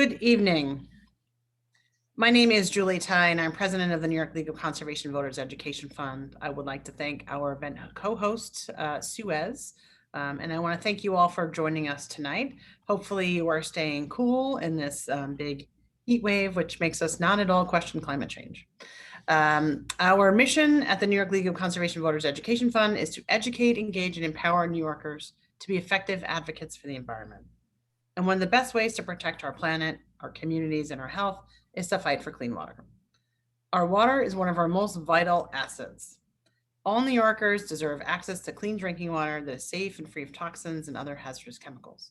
Good evening. My name is Julie Ty, and I'm president of the New York League of Conservation Voters Education Fund. I would like to thank our event co-host, Suez, and I want to thank you all for joining us tonight. Hopefully you are staying cool in this big heat wave, which makes us not at all question climate change. Our mission at the New York League of Conservation Voters Education Fund is to educate, engage, and empower New Yorkers to be effective advocates for the environment. And one of the best ways to protect our planet, our communities, and our health is to fight for clean water. Our water is one of our most vital assets. All New Yorkers deserve access to clean drinking water that is safe and free of toxins and other hazardous chemicals.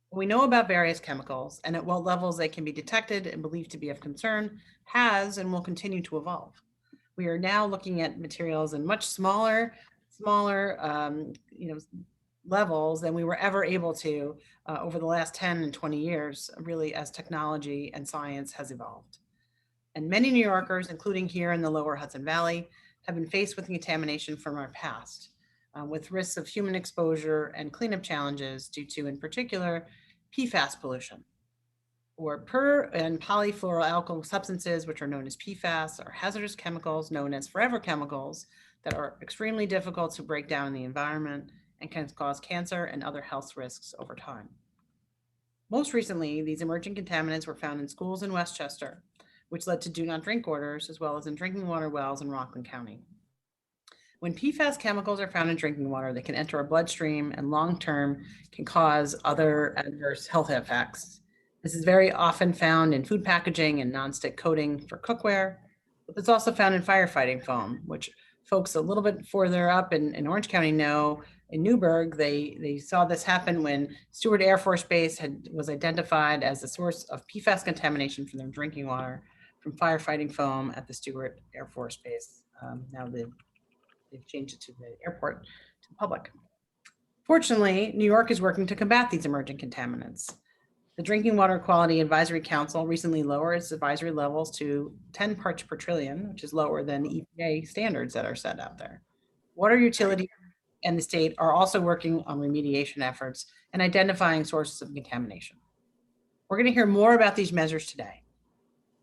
What we know about various chemicals and at what levels they can be detected and believed to be of concern has and will continue to evolve. We are now looking at materials in much smaller levels than we were ever able to over the last 10 and 20 years, really, as technology and science has evolved. And many New Yorkers, including here in the lower Hudson Valley, have been faced with contamination from our past, with risks of human exposure and cleanup challenges due to, in particular, Pfas pollution, or per and polyfluoroalkyl substances, which are known as Pfas, are hazardous chemicals known as forever chemicals that are extremely difficult to break down in the environment and can cause cancer and other health risks over time. Most recently, these emerging contaminants were found in schools in Westchester, which led to do not drink orders, as well as in drinking water wells in Rockland County. When PFAS chemicals are found in drinking water, they can enter our bloodstream and long-term can cause other adverse health effects. This is very often found in food packaging and nonstick coating for cookware, but it's also found in firefighting foam, which folks a little bit further up in Orange County know. In Newburgh, they saw this happen when Stewart Air Force Base was identified as the source of PFAS contamination from their drinking water from firefighting foam at the Stewart Air Force Base. Now they've changed it to the airport, to the public. Fortunately, New York is working to combat these emerging contaminants. The Drinking Water Quality Advisory Council recently lowered its advisory levels to 10 parts per trillion, which is lower than the EPA standards that are set out there. Water utilities and the state are also working on remediation efforts and identifying sources of contamination. We're going to hear more about these measures today.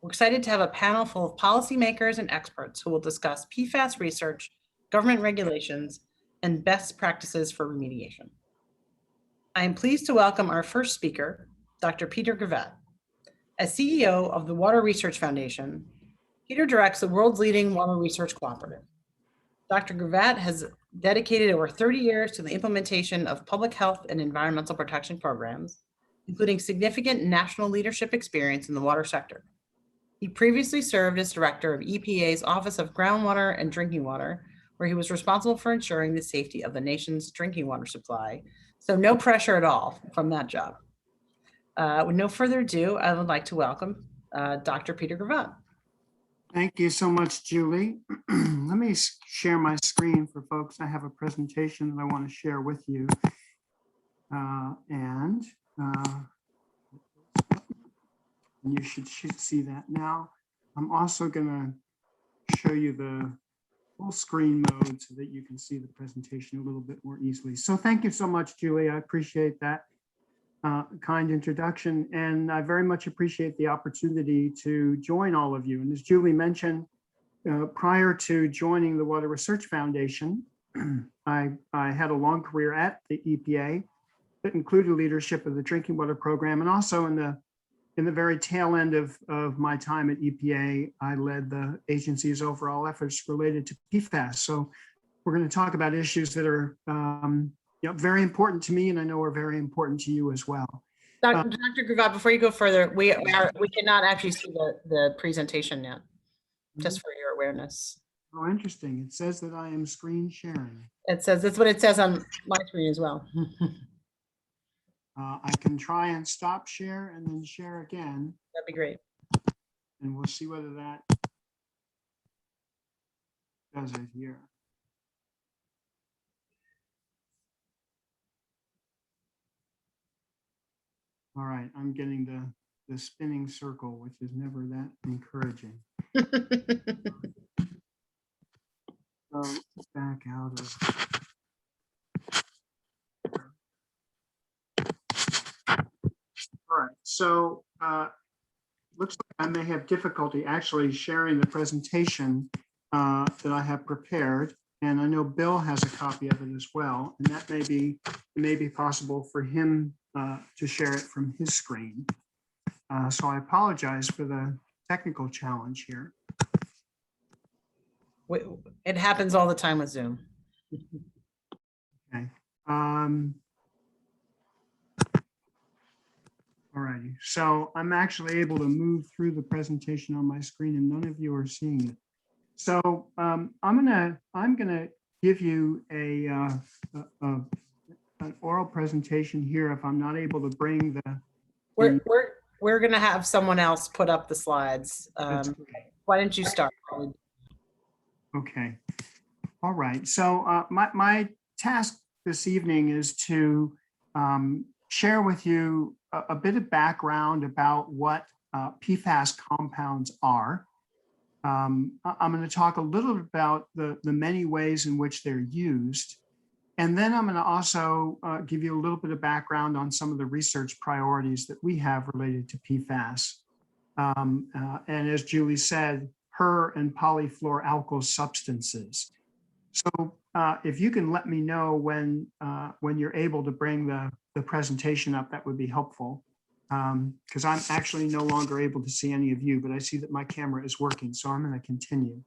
We're excited to have a panel full of policymakers and experts who will discuss PFAS research, government regulations, and best practices for remediation. I am pleased to welcome our first speaker, Dr. Peter Gravatt. As CEO of the Water Research Foundation, Peter directs the world's leading water research cooperative. Dr. Gravatt has dedicated over 30 years to the implementation of public health and environmental protection programs, including significant national leadership experience in the water sector. He previously served as director of EPA's Office of Groundwater and Drinking Water, where he was responsible for ensuring the safety of the nation's drinking water supply. So no pressure at all from that job. With no further ado, I would like to welcome Dr. Peter Gravatt. Thank you so much, Julie. Let me share my screen for folks. I have a presentation that I want to share with you. You should see that now. I'm also going to show you the full screen mode so that you can see the presentation a little bit more easily. So thank you so much, Julie. I appreciate that kind introduction, and I very much appreciate the opportunity to join all of you. And as Julie mentioned, prior to joining the Water Research Foundation, I had a long career at the EPA that included leadership of the drinking water program, and also in the very tail end of my time at EPA, I led the agency's overall efforts related to PFAS. So we're going to talk about issues that are very important to me, and I know are very important to you as well. Dr. Gravatt, before you go further, we cannot actually see the presentation yet, just for your awareness. Oh, interesting. It says that I am screen sharing. It says, that's what it says on my screen as well. I can try and stop share and then share again. That'd be great. And we'll see whether that does it here. All right, I'm getting the spinning circle, which is never that encouraging. So back out of. All right, so looks like I may have difficulty actually sharing the presentation that I have prepared. And I know Bill has a copy of it as well. And that may be possible for him to share it from his screen. So I apologize for the technical challenge here. It happens all the time with Zoom. Okay. All righty. So I'm actually able to move through the presentation on my screen and none of you are seeing it. So I'm gonna give you an oral presentation here if I'm not able to bring the. We're gonna have someone else put up the slides. Why don't you start? Okay. All right. So my task this evening is to share with you a bit of background about what PFAS compounds are. I'm going to talk a little bit about the many ways in which they're used. And then I'm going to also give you a little bit of background on some of the research priorities that we have related to PFAS. And as Julie said, per and polyfluoroalkyl substances. So if you can let me know when you're able to bring the presentation up, that would be helpful. Because I'm actually no longer able to see any of you, but I see that my camera is working, so I'm going to continue.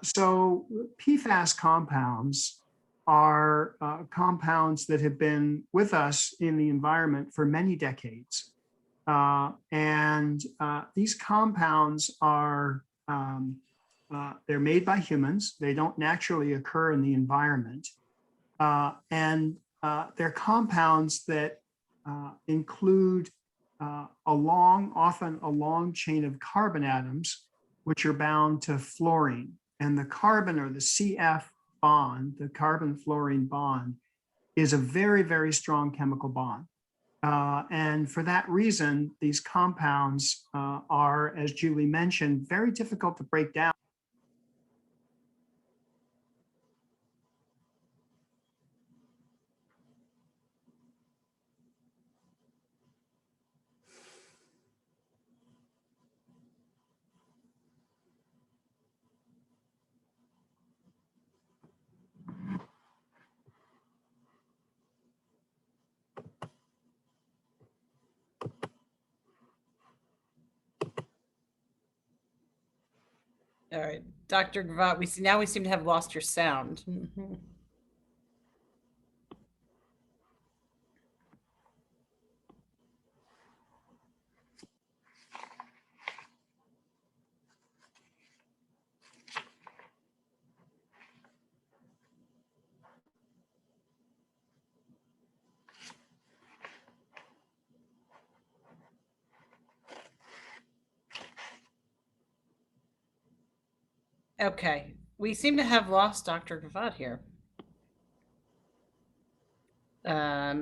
So PFAS compounds are compounds that have been with us in the environment for many decades. These compounds are, they're made by humans. They don't naturally occur in the environment. They're compounds that include often a long chain of carbon atoms, which are bound to fluorine. And the carbon, or the CF bond, the carbon fluorine bond, is a very, very strong chemical bond. And for that reason, these compounds are, as Julie mentioned, very difficult to break down. All right, Dr. Gravatt, we seem to have lost your sound. Okay, we seem to have lost Dr. Gravatt here. Why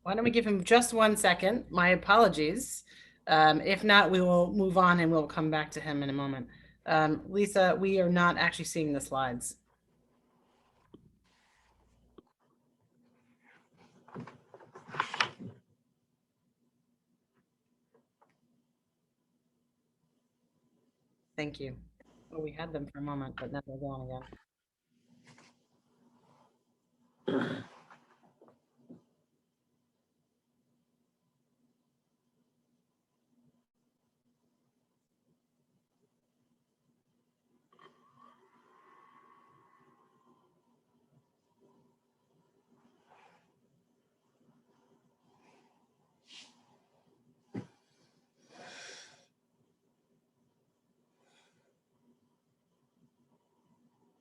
don't we give him just 1 second? My apologies. If not, we will move on and we'll come back to him in a moment. Lisa, we are not actually seeing the slides. Thank you. Well, we had them for a moment, but now they're gone again.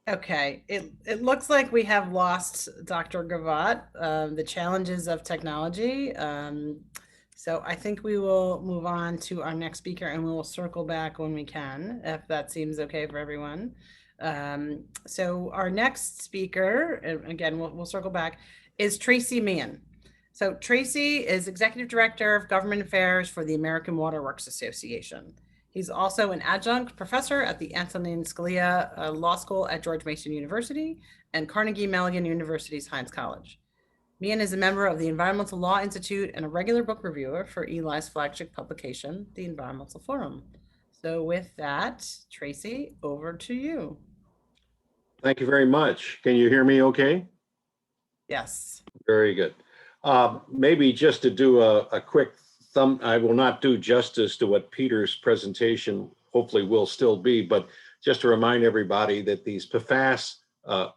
Okay, it looks like we have lost Dr. Gravatt, the challenges of technology. So I think we will move on to our next speaker and we will circle back when we can, if that seems okay for everyone. So our next speaker, and again, we'll circle back, is Tracy Meehan. So Tracy is Executive Director of Government Affairs for the American Water Works Association. He's also an adjunct professor at the Antonin Scalia Law School at George Mason University and Carnegie Mellon University's Heinz College. Meehan is a member of the Environmental Law Institute and a regular book reviewer for Eli's flagship publication, The Environmental Forum. So with that, Tracy, over to you. Thank you very much. Can you hear me okay? Yes. Very good. Maybe just to do a quick I will not do justice to what Peter's presentation hopefully will still be, but just to remind everybody that these Pfas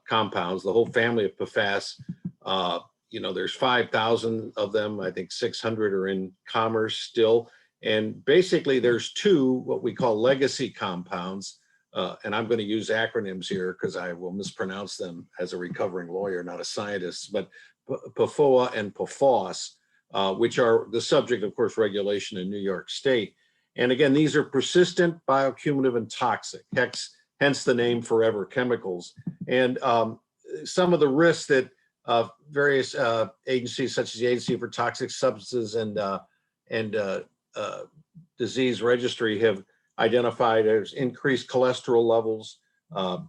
compounds, the whole family of Pfas, there's 5,000 of them. I think 600 are in commerce still. And basically there's two, what we call legacy compounds. And I'm going to use acronyms here because I will mispronounce them as a recovering lawyer, not a scientist, but PFOA and Pfas, which are the subject, of course, regulation in New York State. And again, these are persistent, bioaccumulative, and toxic, hence the name forever chemicals. And some of the risks that various agencies, such as the Agency for Toxic Substances and Disease Registry, have identified as increased cholesterol levels,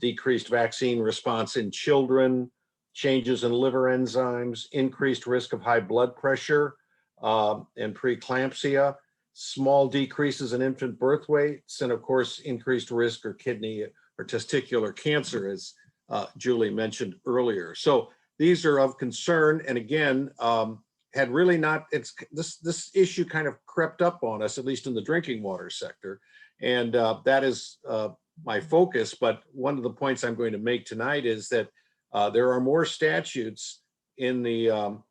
decreased vaccine response in children, changes in liver enzymes, increased risk of high blood pressure and preeclampsia, small decreases in infant birth weights, and of course, increased risk for kidney or testicular cancer, as Julie mentioned earlier. So these are of concern, and again, had really not, this issue kind of crept up on us, at least in the drinking water sector. And that is my focus. But one of the points I'm going to make tonight is that there are more statutes in the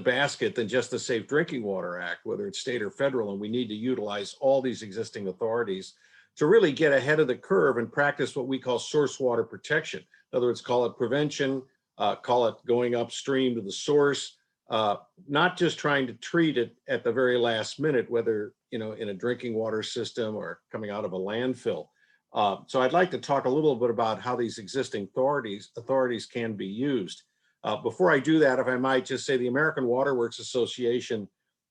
basket than just the Safe Drinking Water Act, whether it's state or federal, and we need to utilize all these existing authorities to really get ahead of the curve and practice what we call source water protection. In other words, call it prevention, call it going upstream to the source, not just trying to treat it at the very last minute, whether in a drinking water system or coming out of a landfill. So I'd like to talk a little bit about how these existing authorities can be used. Before I do that, if I might just say, the American Water Works Association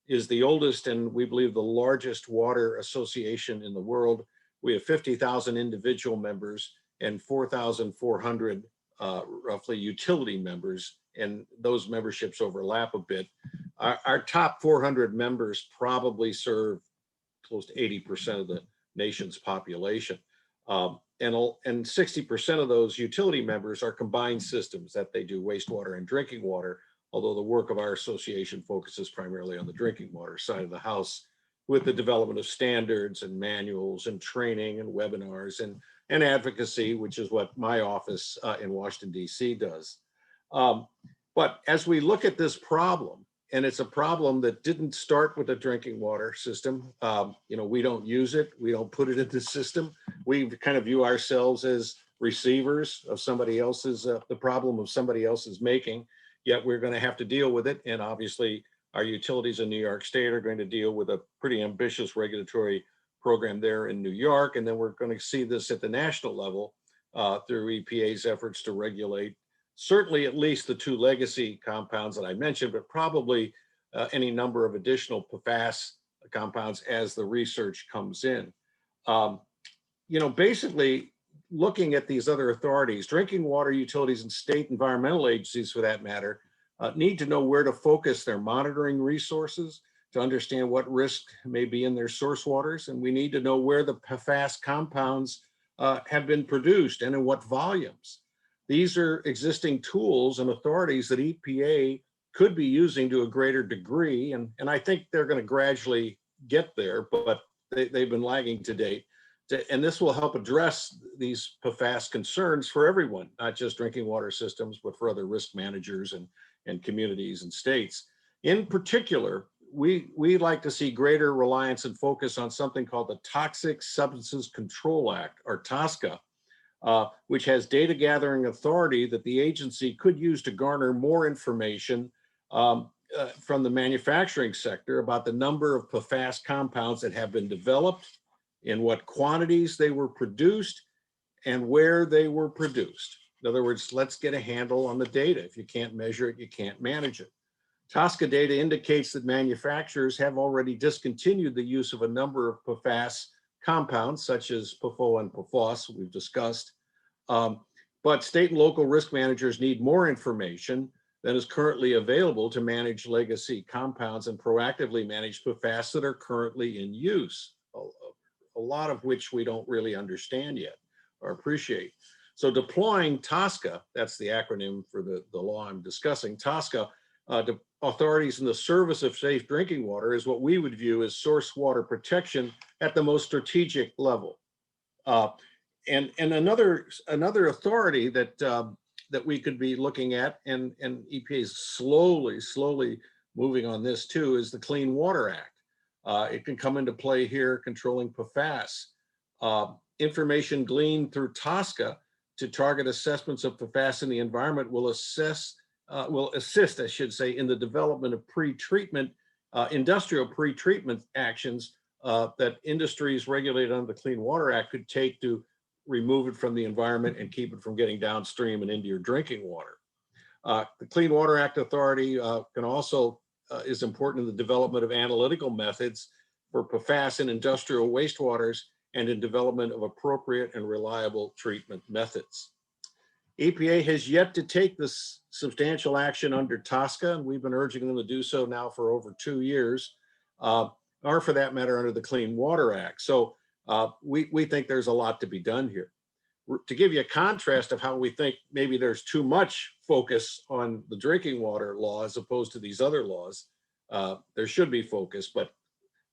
is the oldest and we believe the largest water association in the world. We have 50,000 individual members and 4,400 roughly utility members, and those memberships overlap a bit. Our top 400 members probably serve close to 80% of the nation's population. And 60% of those utility members are combined systems that they do wastewater and drinking water, although the work of our association focuses primarily on the drinking water side of the house, with the development of standards and manuals and training and webinars and advocacy, which is what my office in Washington, D.C. does. But as we look at this problem, and it's a problem that didn't start with the drinking water system. We don't use it. We don't put it in the system. We kind of view ourselves as receivers of somebody else's, the problem of somebody else's making, yet we're going to have to deal with it. And obviously our utilities in New York State are going to deal with a pretty ambitious regulatory program there in New York. And then we're going to see this at the national level through EPA's efforts to regulate certainly at least the two legacy compounds that I mentioned, but probably any number of additional Pfas compounds as the research comes in. Basically looking at these other authorities, drinking water utilities and state environmental agencies for that matter, need to know where to focus their monitoring resources to understand what risk may be in their source waters. And we need to know where the Pfas compounds have been produced and in what volumes. These are existing tools and authorities that EPA could be using to a greater degree. And I think they're going to gradually get there, but they've been lagging to date. And this will help address these Pfas concerns for everyone, not just drinking water systems, but for other risk managers and communities and states. In particular, we like to see greater reliance and focus on something called the Toxic Substances Control Act, or TSCA, which has data gathering authority that the agency could use to garner more information from the manufacturing sector about the number of Pfas compounds that have been developed, in what quantities they were produced, and where they were produced. In other words, let's get a handle on the data. If you can't measure it, you can't manage it. TSCA data indicates that manufacturers have already discontinued the use of a number of Pfas compounds, such as PFOA and Pfas, we've discussed. But state and local risk managers need more information than is currently available to manage legacy compounds and proactively manage PFAS that are currently in use, a lot of which we don't really understand yet or appreciate. So deploying TSCA, that's the acronym for the law I'm discussing, TSCA, to authorities in the service of safe drinking water is what we would view as source water protection at the most strategic level. And another authority that that we could be looking at, and EPA is slowly moving on this too, is the Clean Water Act. It can come into play here, controlling PFAS. Information gleaned through TSCA to target assessments of PFAS in the environment will assist, I should say, in the development of pre-treatment, industrial pre-treatment actions that industries regulated under the Clean Water Act could take to remove it from the environment and keep it from getting downstream and into your drinking water. The Clean Water Act Authority can also is important in the development of analytical methods for PFAS in industrial wastewaters and in development of appropriate and reliable treatment methods. EPA has yet to take this substantial action under TSCA, and we've been urging them to do so now for over 2 years, or for that matter, under the Clean Water Act. So we think there's a lot to be done here. To give you a contrast of how we think maybe there's too much focus on the drinking water law as opposed to these other laws, there should be focus, but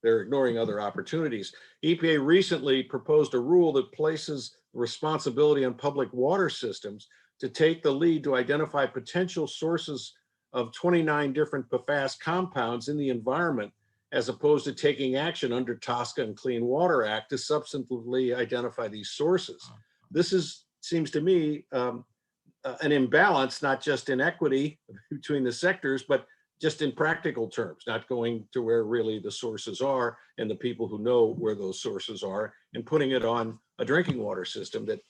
they're ignoring other opportunities. EPA recently proposed a rule that places responsibility on public water systems to take the lead to identify potential sources of 29 different PFAS compounds in the environment, as opposed to taking action under TSCA and Clean Water Act to substantively identify these sources. This seems to me an imbalance, not just in equity between the sectors, but just in practical terms, not going to where really the sources are and the people who know where those sources are, and putting it on a drinking water system that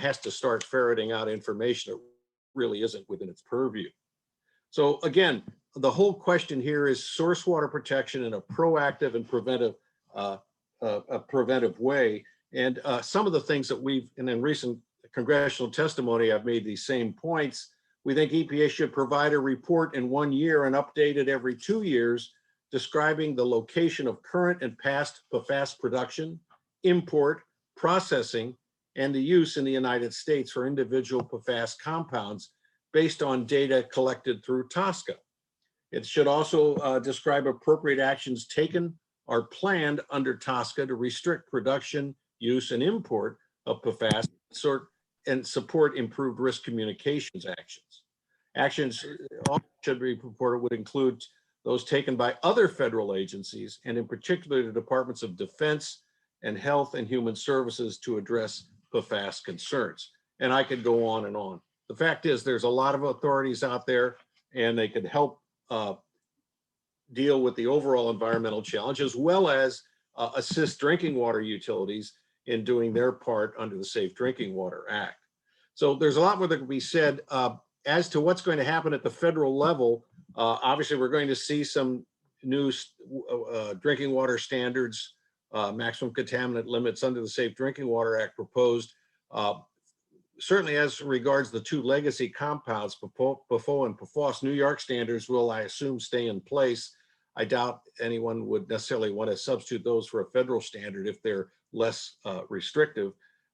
has to start ferreting out information that really isn't within its purview. So again, the whole question here is source water protection in a proactive and preventive way. And some of the things that and in recent congressional testimony, I've made these same points. We think EPA should provide a report in 1 year and update it every 2 years, describing the location of current and past PFAS production, import, processing, and the use in the United States for individual PFAS compounds based on data collected through TSCA. It should also describe appropriate actions taken or planned under TSCA to restrict production, use, and import of PFAS and support improved risk communications actions. Actions should be reported would include those taken by other federal agencies, and in particular the Departments of Defense and Health and Human Services, to address PFAS concerns. And I could go on and on. The fact is there's a lot of authorities out there, and they could help deal with the overall environmental challenge, as well as assist drinking water utilities in doing their part under the Safe Drinking Water Act. So there's a lot more that can be said as to what's going to happen at the federal level. Obviously, we're going to see some new drinking water standards, maximum contaminant limits under the Safe Drinking Water Act proposed. Certainly as regards the two legacy compounds, PFOA and Pfas, New York standards will, I assume, stay in place. I doubt anyone would necessarily want to substitute those for a federal standard if they're less restrictive.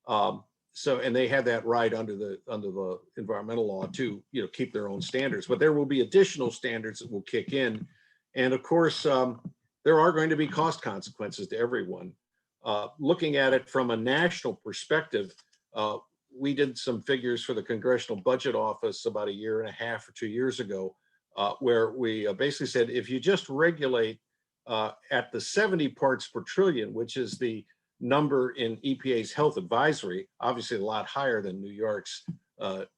And they have that right under the environmental law to keep their own standards. But there will be additional standards that will kick in, and of course there are going to be cost consequences to everyone. Looking at it from a national perspective, we did some figures for the Congressional Budget Office about 1.5 years or 2 years ago, where we basically said if you just regulate at the 70 parts per trillion, which is the number in EPA's health advisory, obviously a lot higher than New York's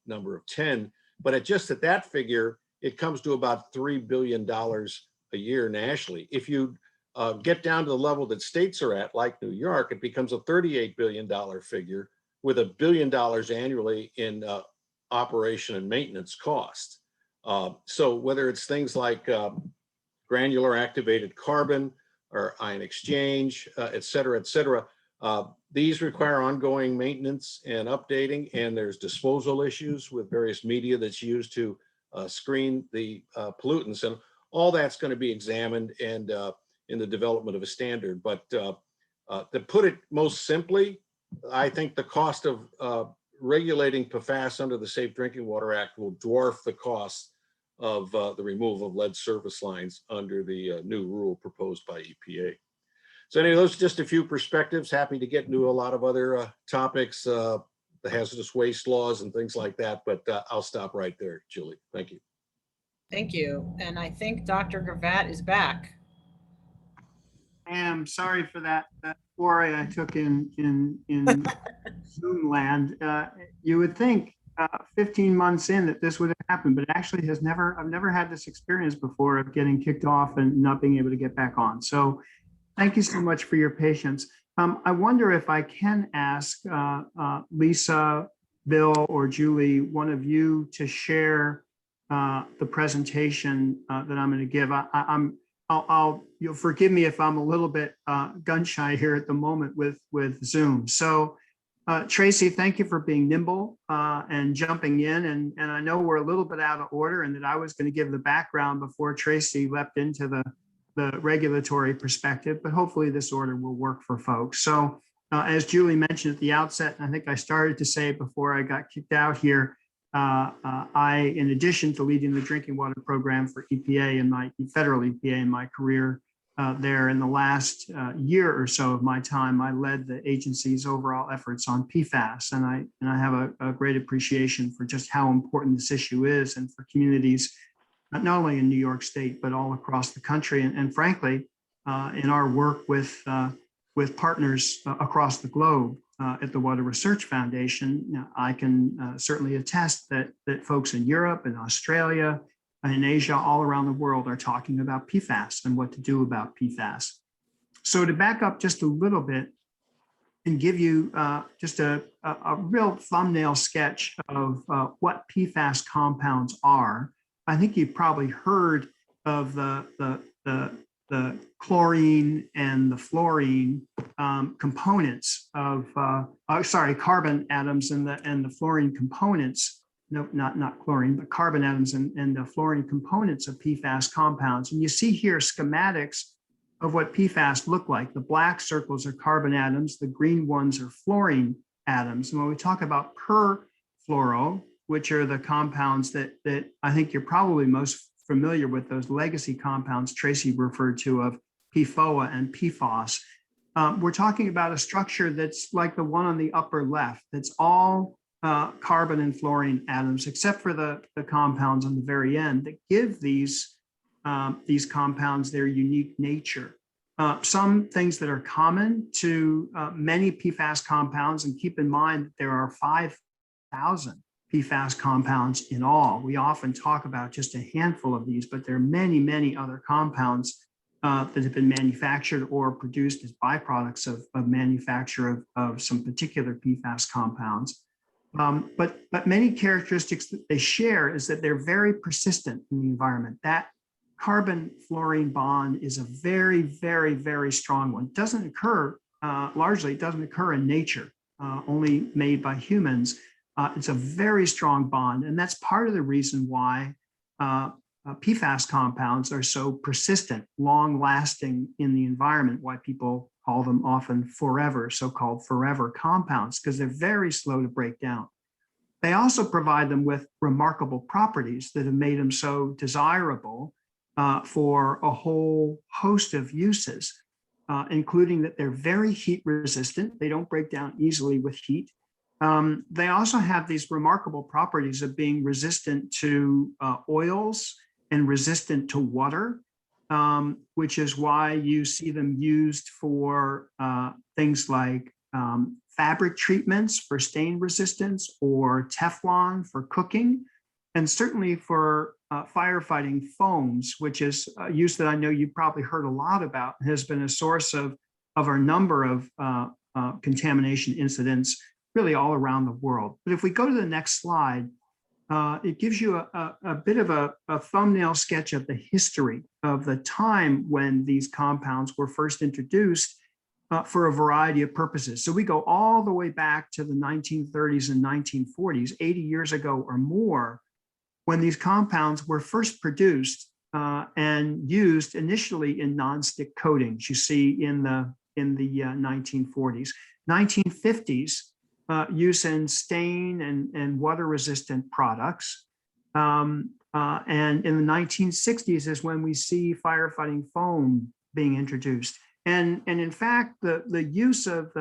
number of 10, but at that figure, it comes to about $3 billion a year nationally. If you get down to the level that states are at, like New York, it becomes a $38 billion figure with $1 billion annually in operation and maintenance costs. So whether it's things like granular activated carbon or ion exchange, et cetera, these require ongoing maintenance and updating, and there's disposal issues with various media that's used to screen the pollutants, and all that's going to be examined and in the development of a standard. But to put it most simply, I think the cost of regulating PFAS under the Safe Drinking Water Act will dwarf the cost of the removal of lead service lines under the new rule proposed by EPA. So anyway, those are just a few perspectives. Happy to get into a lot of other topics, the hazardous waste laws and things like that, but I'll stop right there, Julie. Thank you. Thank you. And I think Dr. Gravatt is back. I am sorry for that foray I took in Zoom land. You would think 15 months in that this would have happened, but it actually has never. I've never had this experience before of getting kicked off and not being able to get back on. So thank you so much for your patience. I wonder if I can ask Lisa, Bill, or Julie, one of you, to share the presentation that I'm going to give. You'll forgive me if I'm a little bit gun shy here at the moment with Zoom. So Tracy, thank you for being nimble and jumping in. And I know we're a little bit out of order, and that I was going to give the background before Tracy leapt into the regulatory perspective, but hopefully this order will work for folks. So as Julie mentioned at the outset, and I think I started to say before I got kicked out here, I, in addition to leading the drinking water program for EPA and my federal EPA in my career there, in the last year or so of my time, I led the agency's overall efforts on PFAS. And I have a great appreciation for just how important this issue is, and for communities, not only in New York State, but all across the country. And frankly, in our work with partners across the globe at the Water Research Foundation, I can certainly attest that folks in Europe and Australia and in Asia, all around the world, are talking about PFAS and what to do about PFAS. So to back up just a little bit and give you just a real thumbnail sketch of what PFAS compounds are, I think you've probably heard of the chlorine and the fluorine components of, carbon atoms and the fluorine components. No, not chlorine, but carbon atoms and the fluorine components of PFAS compounds. And you see here schematics of what PFAS look like. The black circles are carbon atoms, the green ones are fluorine atoms. And when we talk about perfluoro, which are the compounds that I think you're probably most familiar with, those legacy compounds Tracy referred to of PFOA and Pfas. We're talking about a structure that's like the one on the upper left, that's all carbon and fluorine atoms, except for the compounds on the very end that give these compounds their unique nature. Some things that are common to many PFAS compounds, and keep in mind that there are 5,000 PFAS compounds in all. We often talk about just a handful of these, but there are many, many other compounds that have been manufactured or produced as byproducts of manufacture of some particular PFAS compounds. But many characteristics that they share is that they're very persistent in the environment. That carbon-fluorine bond is a very, very, very strong one. It doesn't occur, largely, it doesn't occur in nature, only made by humans. It's a very strong bond, and that's part of the reason why PFAS compounds are so persistent, long-lasting in the environment, why people call them often forever, so-called forever compounds, because they're very slow to break down. They also provide them with remarkable properties that have made them so desirable for a whole host of uses, including that they're very heat resistant. They don't break down easily with heat. They also have these remarkable properties of being resistant to oils and resistant to water, which is why you see them used for things like fabric treatments for stain resistance, or Teflon for cooking, and certainly for firefighting foams, which is a use that I know you've probably heard a lot about, and has been a source of a number of contamination incidents really all around the world. But if we go to the next slide, it gives you a bit of a thumbnail sketch of the history of the time when these compounds were first introduced for a variety of purposes. So we go all the way back to the 1930s and 1940s, 80 years ago or more. when these compounds were first produced and used initially in nonstick coatings. You see in the 1940s, 1950s, use in stain and water-resistant products. And in the 1960s is when we see firefighting foam being introduced. And in fact, the use of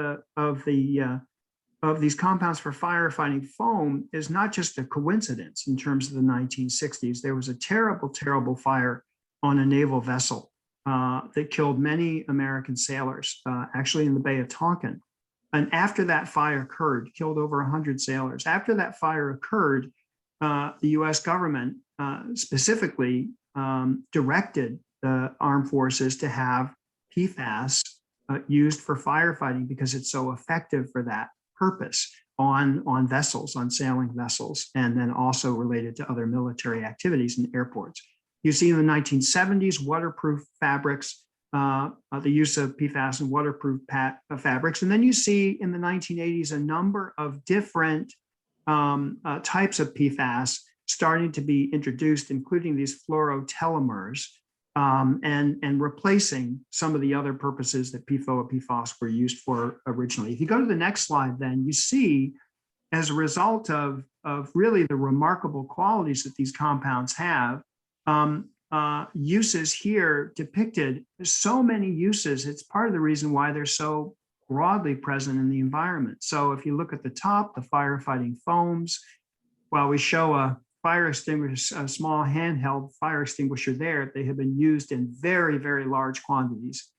these compounds for firefighting foam is not just a coincidence in terms of the 1960s. There was a terrible, terrible fire on a naval vessel that killed many American sailors, actually in the Bay of Tonkin. And after that fire occurred, killed over 100 sailors. After that fire occurred, the US government specifically directed the armed forces to have PFAS used for firefighting because it's so effective for that purpose on vessels, on sailing vessels, and then also related to other military activities in airports. You see in the 1970s, waterproof fabrics, the use of PFAS in waterproof fabrics. And then you see in the 1980s, a number of different types of PFAS starting to be introduced, including these fluorotelomers, and replacing some of the other purposes that PFOA and PFAS were used for originally. If you go to the next slide, then you see, as a result of really the remarkable qualities that these compounds have, uses here depicted. There's so many uses. It's part of the reason why they're so broadly present in the environment. So if you look at the top, the firefighting foams, while we show a fire extinguisher, a small handheld fire extinguisher there, they have been used in very, very large quantities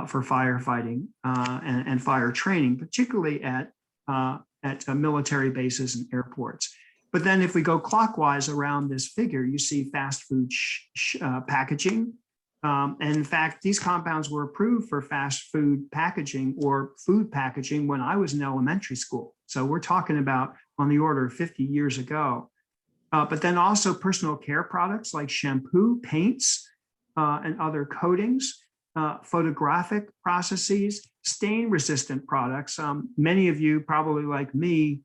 for firefighting and fire training, particularly at military bases and airports. But then if we go clockwise around this figure, you see fast food packaging. And in fact, these compounds were approved for fast food packaging or food packaging when I was in elementary school. So we're talking about on the order of 50 years ago. But then also personal care products like shampoo, paints, and other coatings, photographic processes, stain-resistant products. Many of you, probably like me,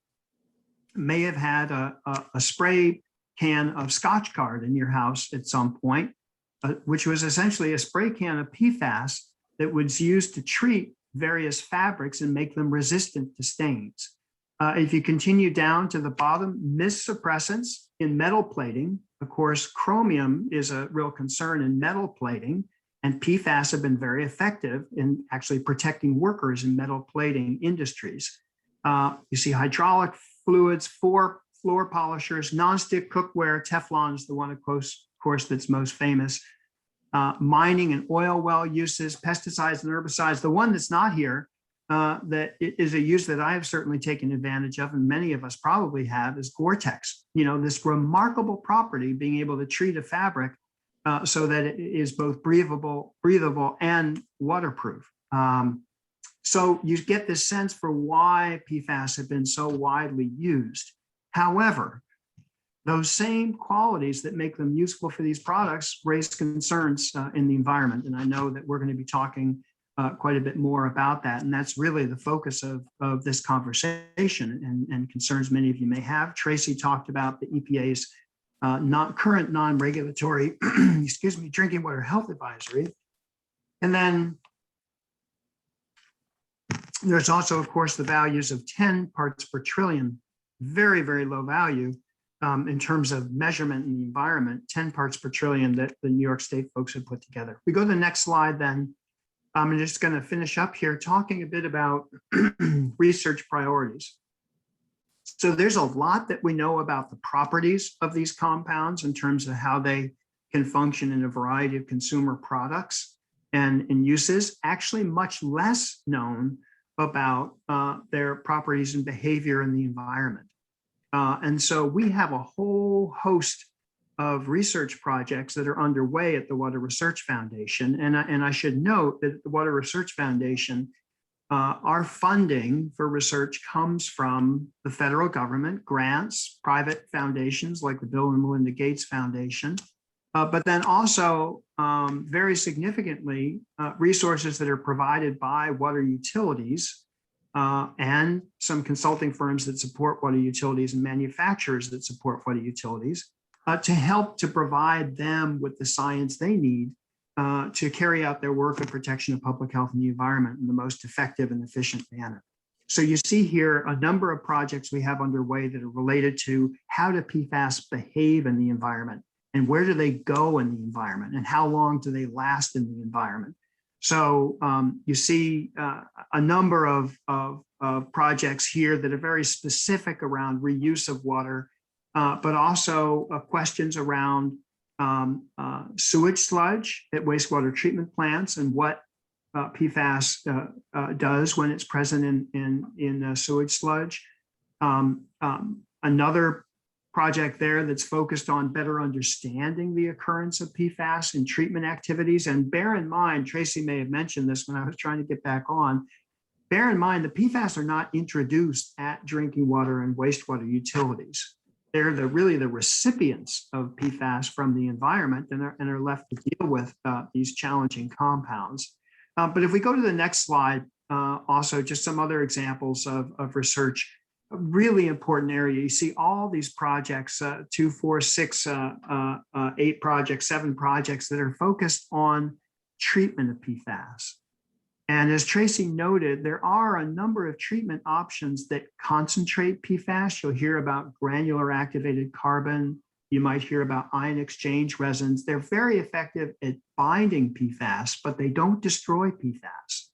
may have had a spray can of Scotchgard in your house at some point, which was essentially a spray can of PFAS that was used to treat various fabrics and make them resistant to stains. If you continue down to the bottom, mist suppressants in metal plating. Of course, chromium is a real concern in metal plating, and PFAS have been very effective in actually protecting workers in metal plating industries. You see hydraulic fluids, floor polishers, nonstick cookware. Teflon is the one, of course, that's most famous. Mining and oil well uses, pesticides and herbicides. The one that's not here that is a use that I have certainly taken advantage of, and many of us probably have, is Gore-Tex. You know, this remarkable property being able to treat a fabric so that it is both breathable and waterproof. So you get this sense for why PFAS have been so widely used. However, those same qualities that make them useful for these products raise concerns in the environment. And I know that we're going to be talking quite a bit more about that. And that's really the focus of this conversation and concerns many of you may have. Tracy talked about the EPA's current non-regulatory, drinking water health advisory. And then there's also, of course, the values of 10 parts per trillion, very, very low value in terms of measurement in the environment, 10 parts per trillion that the New York State folks have put together. If we go to the next slide, then I'm just going to finish up here talking a bit about research priorities. So there's a lot that we know about the properties of these compounds in terms of how they can function in a variety of consumer products and in uses. Actually, much less known about their properties and behavior in the environment. And so we have a whole host of research projects that are underway at the Water Research Foundation. And I should note that at the Water Research Foundation, our funding for research comes from the federal government, grants, private foundations like the Bill and Melinda Gates Foundation, but then also very significantly resources that are provided by water utilities and some consulting firms that support water utilities and manufacturers that support water utilities. to help to provide them with the science they need to carry out their work of protection of public health and the environment in the most effective and efficient manner. So you see here a number of projects we have underway that are related to how do PFAS behave in the environment and where do they go in the environment and how long do they last in the environment. So you see a number of projects here that are very specific around reuse of water, but also questions around sewage sludge at wastewater treatment plants and what PFAS does when it's present in sewage sludge. Another project there that's focused on better understanding the occurrence of PFAS in treatment activities. And bear in mind, Tracy may have mentioned this when I was trying to get back on, bear in mind the PFAS are not introduced at drinking water and wastewater utilities. They're really the recipients of PFAS from the environment and are left to deal with these challenging compounds. But if we go to the next slide, also just some other examples of research, a really important area. You see all these projects, 2, 4, 6, 8 projects, 7 projects that are focused on treatment of PFAS. And as Tracy noted, there are a number of treatment options that concentrate PFAS. You'll hear about granular activated carbon. You might hear about ion exchange resins. They're very effective at binding PFAS, but they don't destroy PFAS.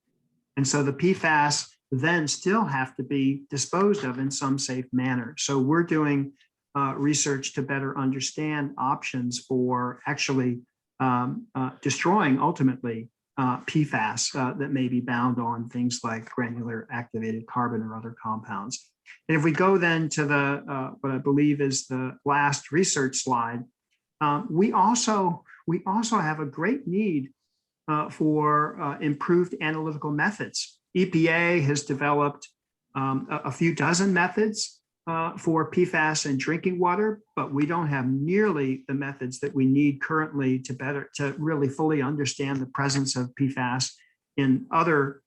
And so the PFAS then still have to be disposed of in some safe manner. So we're doing research to better understand options for actually destroying ultimately PFAS that may be bound on things like granular activated carbon or other compounds. And if we go then to the what I believe is the last research slide, we also have a great need for improved analytical methods. EPA has developed a few dozen methods for PFAS in drinking water, but we don't have nearly the methods that we need currently to really fully understand the presence of PFAS in other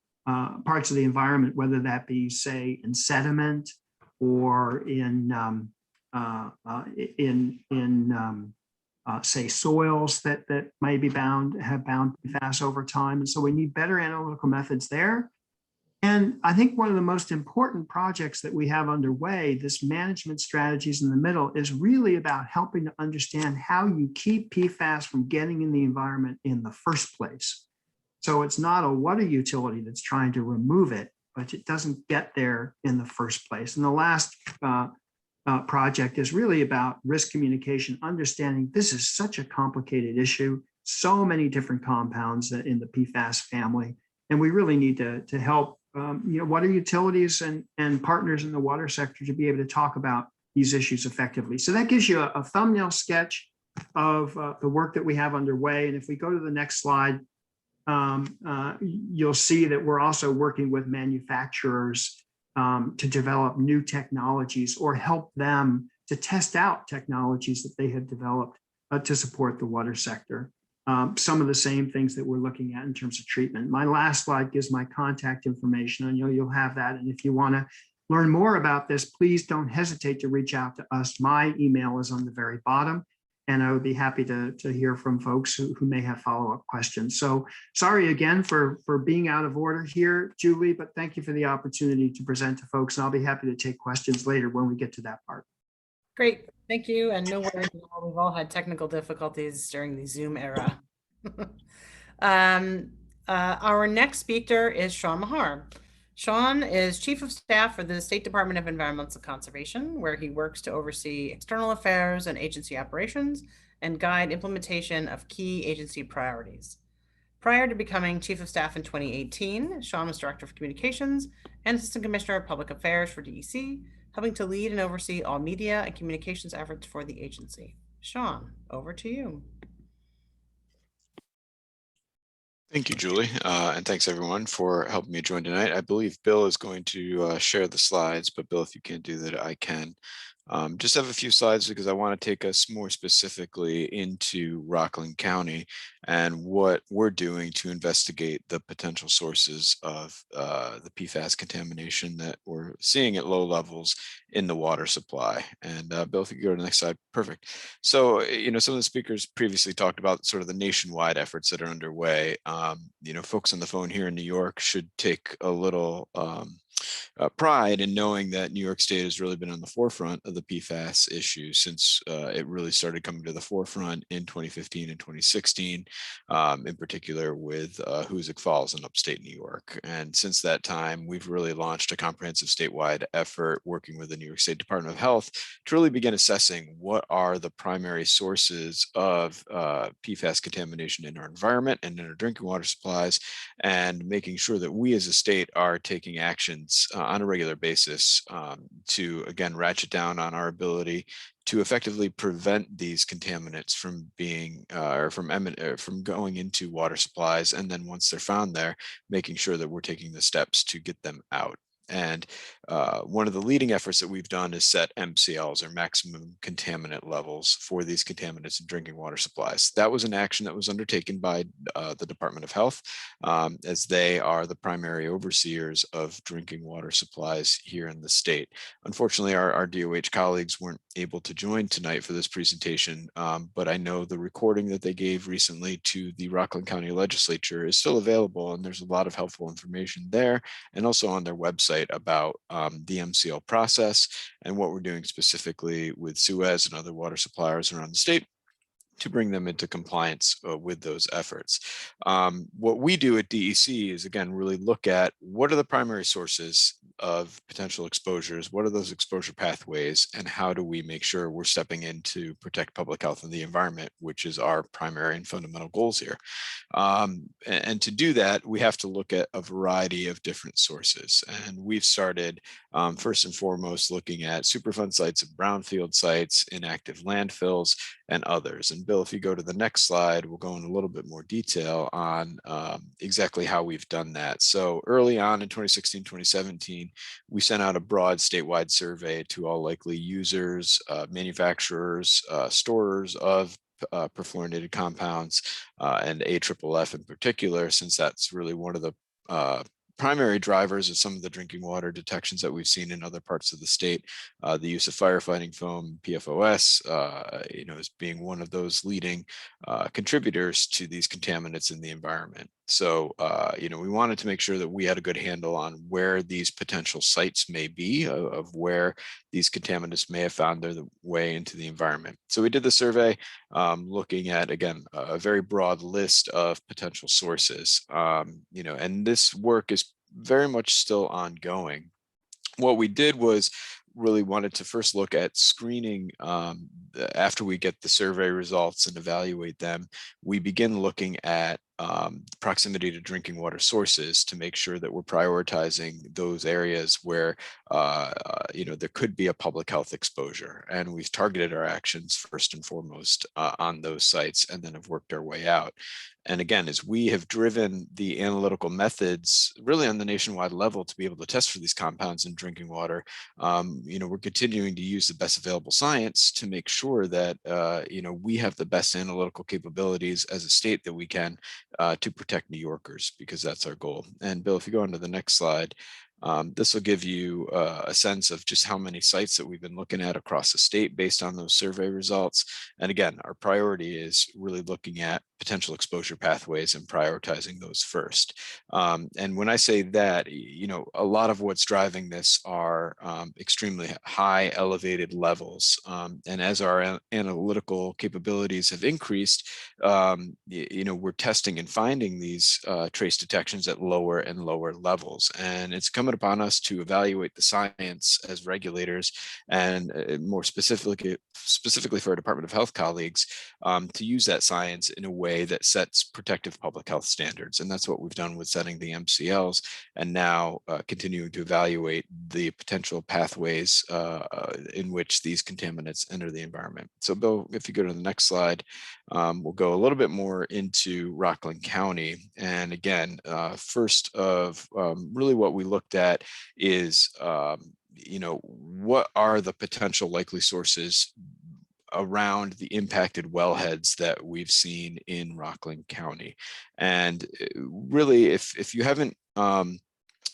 parts of the environment, whether that be, say, in sediment or in say, soils that may be have bound PFAS over time. And so we need better analytical methods there. And I think one of the most important projects that we have underway, this management strategies in the middle, is really about helping to understand how you keep PFAS from getting in the environment in the first place. So it's not a water utility that's trying to remove it, but it doesn't get there in the first place. And the last project is really about risk communication, understanding this is such a complicated issue, so many different compounds in the PFAS family, and we really need to help water utilities and partners in the water sector to be able to talk about these issues effectively. So that gives you a thumbnail sketch of the work that we have underway. And if we go to the next slide, you'll see that we're also working with manufacturers to develop new technologies or help them to test out technologies that they have developed to support the water sector. Some of the same things that we're looking at in terms of treatment. My last slide gives my contact information, and you'll have that. And if you want to learn more about this, please don't hesitate to reach out to us. My email is on the very bottom, and I would be happy to hear from folks who may have follow-up questions. So sorry again for being out of order here, Julie, but thank you for the opportunity to present to folks, and I'll be happy to take questions later when we get to that part. Great, thank you. And no worries, we've all had technical difficulties during the Zoom era. Our next speaker is Sean Mahar. Sean is Chief of Staff for the State Department of Environmental Conservation, where he works to oversee external affairs and agency operations and guide implementation of key agency priorities. Prior to becoming Chief of Staff in 2018, Sean was Director of Communications and Assistant Commissioner of Public Affairs for DEC, helping to lead and oversee all media and communications efforts for the agency. Sean, over to you. Thank you, Julie, and thanks everyone for helping me join tonight. I believe Bill is going to share the slides, but Bill, if you can't do that, I can. Just have a few slides because I want to take us more specifically into Rockland County and what we're doing to investigate the potential sources of the PFAS contamination that we're seeing at low levels in the water supply. And Bill, if you could go to the next slide, perfect. So, some of the speakers previously talked about sort of the nationwide efforts that are underway. Folks on the phone here in New York should take a little pride in knowing that New York State has really been on the forefront of the PFAS issue since it really started coming to the forefront in 2015 and 2016, in particular with Hoosick Falls in upstate New York. And since that time, we've really launched a comprehensive statewide effort working with the New York State Department of Health to really begin assessing what are the primary sources of PFAS contamination in our environment and in our drinking water supplies, and making sure that we as a state are taking actions on a regular basis to, again, ratchet down on our ability to effectively prevent these contaminants from being from going into water supplies, and then once they're found there, making sure that we're taking the steps to get them out. And one of the leading efforts that we've done is set MCLs, or maximum contaminant levels, for these contaminants in drinking water supplies. That was an action that was undertaken by the Department of Health, as they are the primary overseers of drinking water supplies here in the state. Unfortunately, our DOH colleagues weren't able to join tonight for this presentation, but I know the recording that they gave recently to the Rockland County Legislature is still available, and there's a lot of helpful information there, and also on their website about the MCL process and what we're doing specifically with Suez and other water suppliers around the state to bring them into compliance with those efforts. What we do at DEC is, again, really look at what are the primary sources of potential exposures, what are those exposure pathways, and how do we make sure we're stepping in to protect public health and the environment, which is our primary and fundamental goals here. And to do that, we have to look at a variety of different sources. And we've started, first and foremost, looking at Superfund sites and Brownfield sites, inactive landfills, and others. And Bill, if you go to the next slide, we'll go in a little bit more detail on exactly how we've done that. So early on in 2016, 2017, we sent out a broad statewide survey to all likely users, manufacturers, storers of perfluorinated compounds, and AFFF in particular, since that's really one of the primary drivers of some of the drinking water detections that we've seen in other parts of the state. The use of firefighting foam, PFOS, as being one of those leading contributors to these contaminants in the environment. So, we wanted to make sure that we had a good handle on where these potential sites may be, of where these contaminants may have found their way into the environment. So we did the survey looking at, again, a very broad list of potential sources, and this work is very much still ongoing. What we did was really wanted to first look at screening. After we get the survey results and evaluate them, we begin looking at proximity to drinking water sources to make sure that we're prioritizing those areas where there could be a public health exposure, and we've targeted our actions first and foremost on those sites, and then have worked our way out. And again, as we have driven the analytical methods really on the nationwide level to be able to test for these compounds in drinking water, we're continuing to use the best available science to make sure that we have the best analytical capabilities as a state that we can to protect New Yorkers, because that's our goal. And Bill, if you go on to the next slide, this will give you a sense of just how many sites that we've been looking at across the state based on those survey results. And again, our priority is really looking at potential exposure pathways and prioritizing those first. And when I say that, a lot of what's driving this are extremely high elevated levels. And as our analytical capabilities have increased, we're testing and finding these trace detections at lower and lower levels. And it's incumbent upon us to evaluate the science as regulators, and more specifically for our Department of Health colleagues, to use that science in a way that sets protective public health standards. And that's what we've done with setting the MCLs, and now continuing to evaluate the potential pathways in which these contaminants enter the environment. So Bill, if you go to the next slide, we'll go a little bit more into Rockland County. And again, first of really what we looked at is what are the potential likely sources around the impacted wellheads that we've seen in Rockland County. And really, if you haven't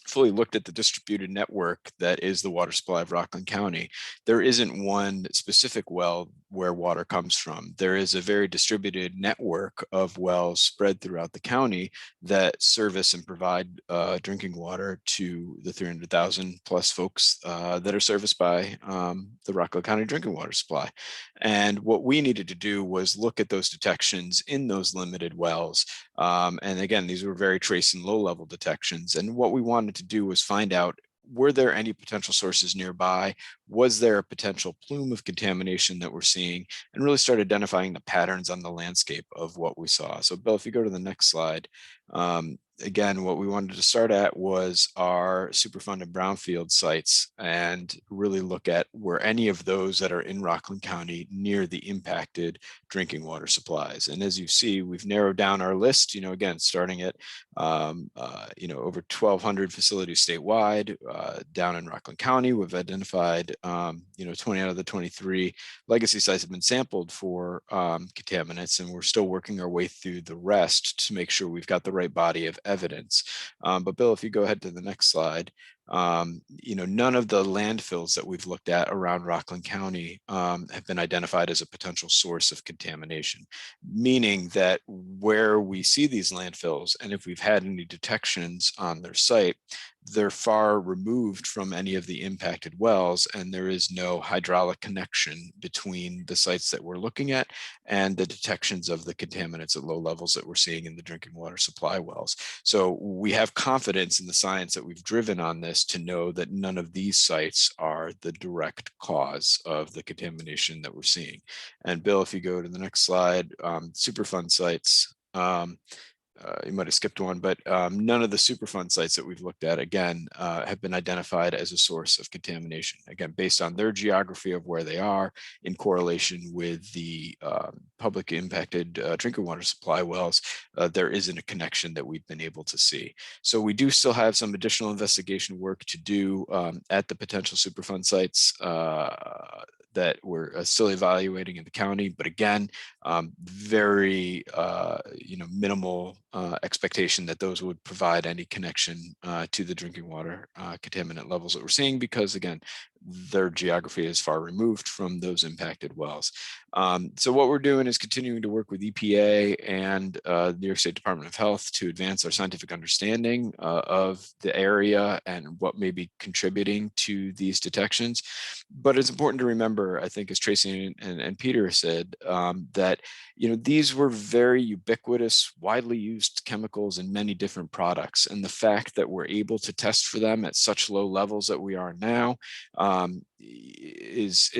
fully looked at the distributed network that is the water supply of Rockland County, there isn't one specific well where water comes from. There is a very distributed network of wells spread throughout the county that service and provide drinking water to the 300,000 plus folks that are serviced by the Rockland County drinking water supply. And what we needed to do was look at those detections in those limited wells. And again, these were very trace and low level detections. And what we wanted to do was find out, were there any potential sources nearby? Was there a potential plume of contamination that we're seeing? And really start identifying the patterns on the landscape of what we saw. So Bill, if you go to the next slide, again, what we wanted to start at was our Superfund and Brownfield sites and really look at, were any of those that are in Rockland County near the impacted drinking water supplies. And as you see, we've narrowed down our list, again, starting at, over 1,200 facilities statewide. Down in Rockland County, we've identified, 20 out of the 23 legacy sites have been sampled for contaminants, and we're still working our way through the rest to make sure we've got the right body of evidence. But Bill, if you go ahead to the next slide, none of the landfills that we've looked at around Rockland County have been identified as a potential source of contamination, meaning that where we see these landfills, and if we've had any detections on their site, they're far removed from any of the impacted wells, and there is no hydraulic connection between the sites that we're looking at and the detections of the contaminants at low levels that we're seeing in the drinking water supply wells. So we have confidence in the science that we've driven on this to know that none of these sites are the direct cause of the contamination that we're seeing. And Bill, if you go to the next slide, Superfund sites. You might have skipped one, but none of the Superfund sites that we've looked at, again, have been identified as a source of contamination. Again, based on their geography of where they are in correlation with the public impacted drinking water supply wells, there isn't a connection that we've been able to see. So we do still have some additional investigation work to do at the potential Superfund sites that we're still evaluating in the county, but again, very minimal expectation that those would provide any connection to the drinking water contaminant levels that we're seeing, because again, their geography is far removed from those impacted wells. So what we're doing is continuing to work with EPA and the New York State Department of Health to advance our scientific understanding of the area and what may be contributing to these detections. But it's important to remember, I think, as Tracy and Peter said, that these were very ubiquitous, widely used chemicals in many different products. And the fact that we're able to test for them at such low levels that we are now is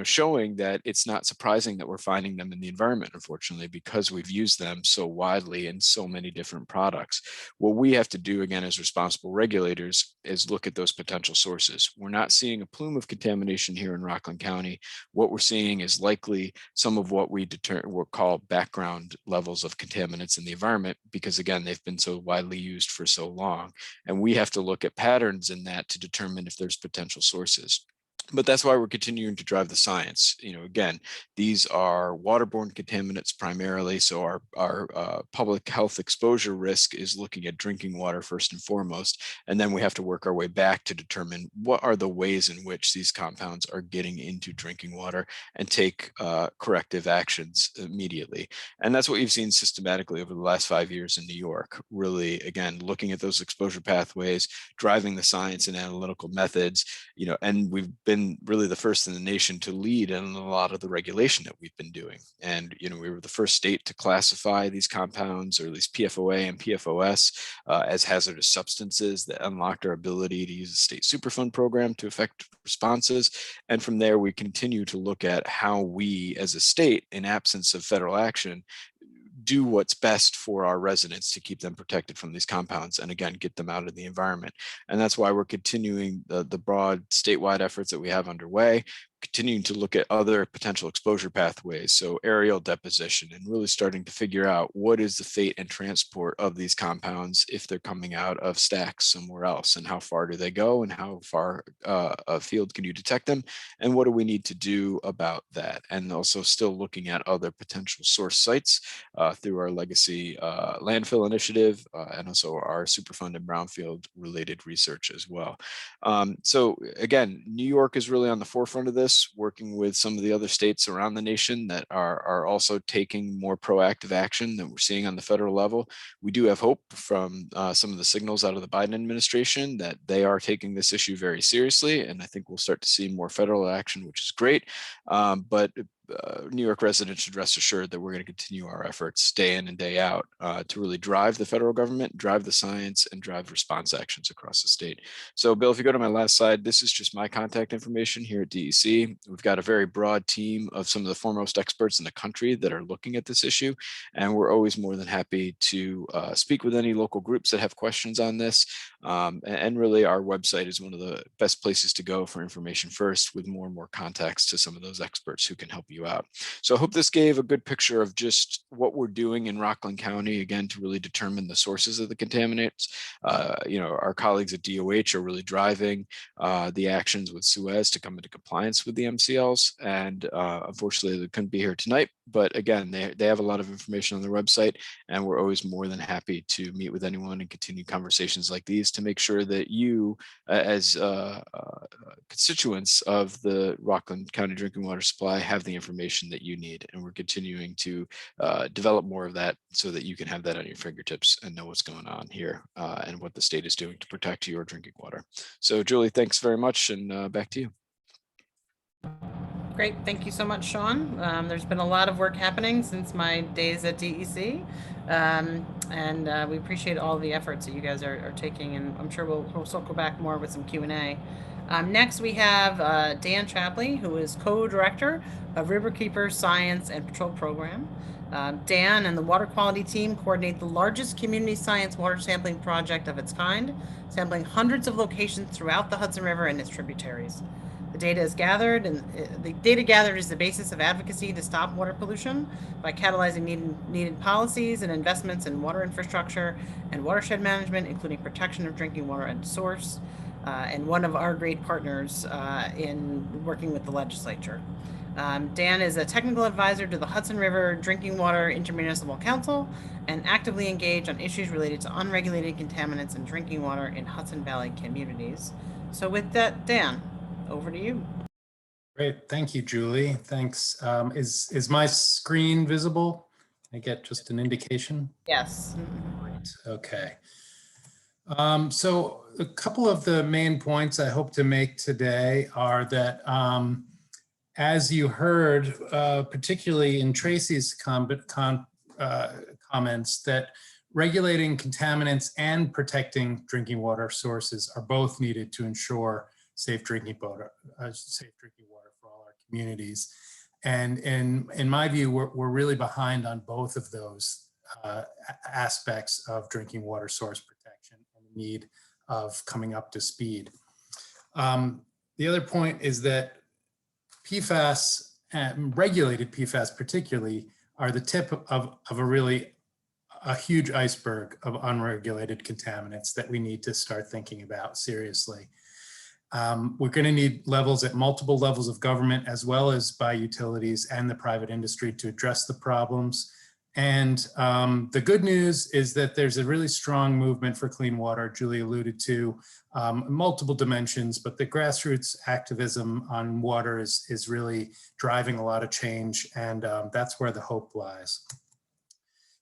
showing that it's not surprising that we're finding them in the environment, unfortunately, because we've used them so widely in so many different products. What we have to do, again, as responsible regulators, is look at those potential sources. We're not seeing a plume of contamination here in Rockland County. What we're seeing is likely some of what we'll call background levels of contaminants in the environment, because again, they've been so widely used for so long. And we have to look at patterns in that to determine if there's potential sources. But that's why we're continuing to drive the science. Again, these are waterborne contaminants primarily. So our public health exposure risk is looking at drinking water first and foremost. And then we have to work our way back to determine what are the ways in which these compounds are getting into drinking water and take corrective actions immediately. And that's what you've seen systematically over the last 5 years in New York, really, again, looking at those exposure pathways, driving the science and analytical methods, and we've been really the first in the nation to lead in a lot of the regulation that we've been doing. And, we were the first state to classify these compounds, or at least PFOA and PFOS, as hazardous substances that unlocked our ability to use a state Superfund program to effect responses. And from there, we continue to look at how we as a state, in absence of federal action, do what's best for our residents to keep them protected from these compounds and again, get them out of the environment. And that's why we're continuing the broad statewide efforts that we have underway, continuing to look at other potential exposure pathways, so aerial deposition, and really starting to figure out what is the fate and transport of these compounds if they're coming out of stacks somewhere else, and how far do they go, and how far afield can you detect them, and what do we need to do about that. And also still looking at other potential source sites through our legacy landfill initiative and also our Superfund and Brownfield related research as well. So again, New York is really on the forefront of this, working with some of the other states around the nation that are also taking more proactive action than we're seeing on the federal level. We do have hope from some of the signals out of the Biden administration that they are taking this issue very seriously, and I think we'll start to see more federal action, which is great. But New York residents should rest assured that we're going to continue our efforts day in and day out to really drive the federal government, drive the science, and drive response actions across the state. So Bill, if you go to my last slide, this is just my contact information here at DEC. We've got a very broad team of some of the foremost experts in the country that are looking at this issue, and we're always more than happy to speak with any local groups that have questions on this. And really our website is one of the best places to go for information first, with more and more contacts to some of those experts who can help you out. So I hope this gave a good picture of just what we're doing in Rockland County, again, to really determine the sources of the contaminants. Our colleagues at DOH are really driving the actions with Suez to come into compliance with the MCLs. And unfortunately, they couldn't be here tonight. But again, they have a lot of information on their website, and we're always more than happy to meet with anyone and continue conversations like these to make sure that you, as constituents of the Rockland County drinking water supply, have the information that you need. And we're continuing to develop more of that so that you can have that on your fingertips and know what's going on here and what the state is doing to protect your drinking water. So Julie, thanks very much, and back to you. Great. Thank you so much, Sean. There's been a lot of work happening since my days at DEC. And we appreciate all the efforts that you guys are taking, and I'm sure we'll circle back more with some Q&A. Next, we have Dan Chaplin, who is co-director of Riverkeeper Science and Patrol Program. Dan and the water quality team coordinate the largest community science water sampling project of its kind, sampling hundreds of locations throughout the Hudson River and its tributaries. The data is gathered, and the data gathered is the basis of advocacy to stop water pollution by catalyzing needed policies and investments in water infrastructure and watershed management, including protection of drinking water at source, and one of our great partners in working with the legislature. Dan is a technical advisor to the Hudson River Drinking Water Intermunicipal Council and actively engaged on issues related to unregulated contaminants in drinking water in Hudson Valley communities. So with that, Dan, over to you. Great, thank you, Julie. Thanks. Is my screen visible? I get just an indication? Yes. Right. Okay. So a couple of the main points I hope to make today are that, as you heard, particularly in Tracy's comments, that regulating contaminants and protecting drinking water sources are both needed to ensure safe drinking water for all our communities. And in my view, we're really behind on both of those aspects of drinking water source protection and the need of coming up to speed. The other point is that PFAS, regulated PFAS particularly, are the tip of a huge iceberg of unregulated contaminants that we need to start thinking about seriously. We're going to need levels at multiple levels of government, as well as by utilities and the private industry, to address the problems. And the good news is that there's a really strong movement for clean water. Julie alluded to multiple dimensions, but the grassroots activism on water is really driving a lot of change, and that's where the hope lies.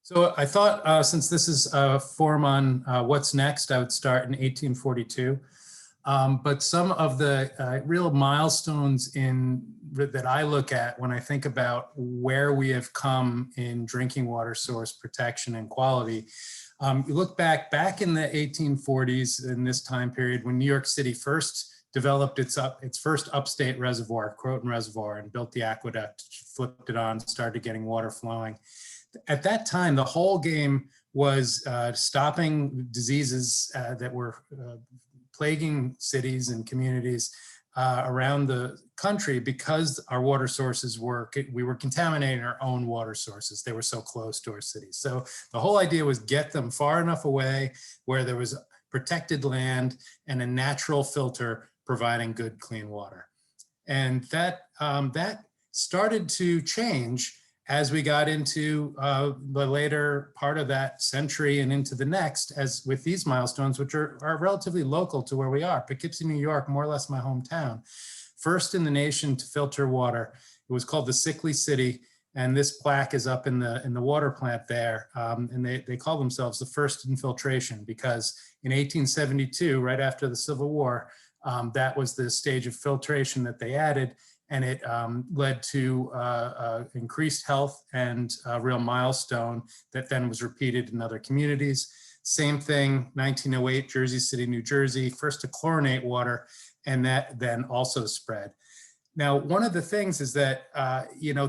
So I thought, since this is a forum on what's next, I would start in 1842. But some of the real milestones that I look at when I think about where we have come in drinking water source protection and quality, you look back in the 1840s, in this time period when New York City first developed its first upstate reservoir, Croton Reservoir, and built the aqueduct, flipped it on, started getting water flowing. At that time, the whole game was stopping diseases that were plaguing cities and communities, around the country because our water sources we were contaminating our own water sources. They were so close to our cities. So the whole idea was get them far enough away where there was protected land and a natural filter providing good, clean water. And that started to change as we got into the later part of that century and into the next, as with these milestones, which are relatively local to where we are. Poughkeepsie, New York, more or less my hometown. First in the nation to filter water. It was called the Sickly City. And this plaque is up in the water plant there. And they call themselves the first in filtration because in 1872, right after the Civil War, that was the stage of filtration that they added. And it led to increased health and a real milestone that then was repeated in other communities. Same thing, 1908, Jersey City, New Jersey, first to chlorinate water, and that then also spread. Now, one of the things is that,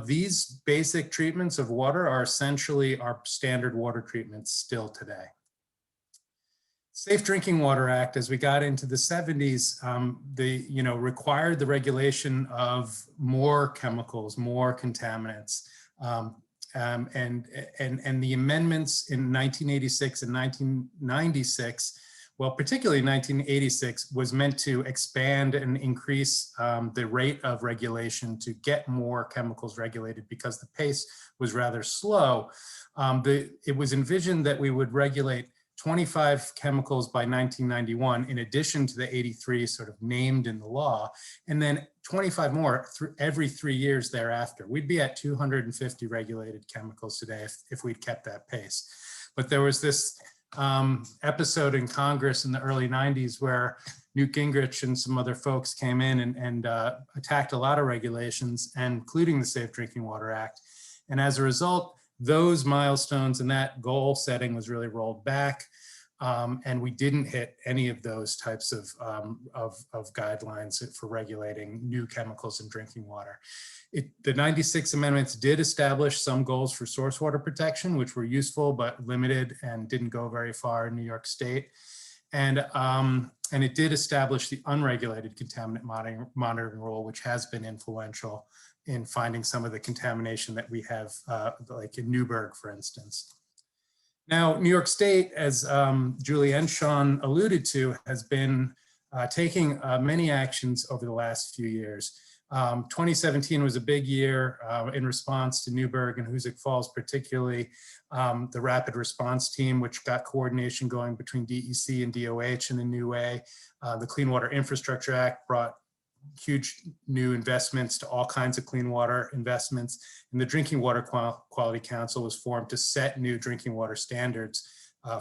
these basic treatments of water are essentially our standard water treatments still today. Safe Drinking Water Act, as we got into the 70s, required the regulation of more chemicals, more contaminants. And the amendments in 1986 and 1996, well, particularly 1986, was meant to expand and increase the rate of regulation to get more chemicals regulated because the pace was rather slow. It was envisioned that we would regulate 25 chemicals by 1991, in addition to the 83 sort of named in the law, and then 25 more every 3 years thereafter. We'd be at 250 regulated chemicals today if we'd kept that pace. But there was this episode in Congress in the early 90s where Newt Gingrich and some other folks came in and attacked a lot of regulations, including the Safe Drinking Water Act. And as a result, those milestones and that goal setting was really rolled back. And we didn't hit any of those types of guidelines for regulating new chemicals in drinking water. The 96 amendments did establish some goals for source water protection, which were useful but limited and didn't go very far in New York State. And it did establish the unregulated contaminant monitoring rule, which has been influential in finding some of the contamination that we have, like in Newburgh, for instance. Now, New York State, as Julie and Sean alluded to, has been taking many actions over the last few years. 2017 was a big year in response to Newburgh and Hoosick Falls, particularly the rapid response team, which got coordination going between DEC and DOH in a new way. The Clean Water Infrastructure Act brought huge new investments to all kinds of clean water investments. And the Drinking Water Quality Council was formed to set new drinking water standards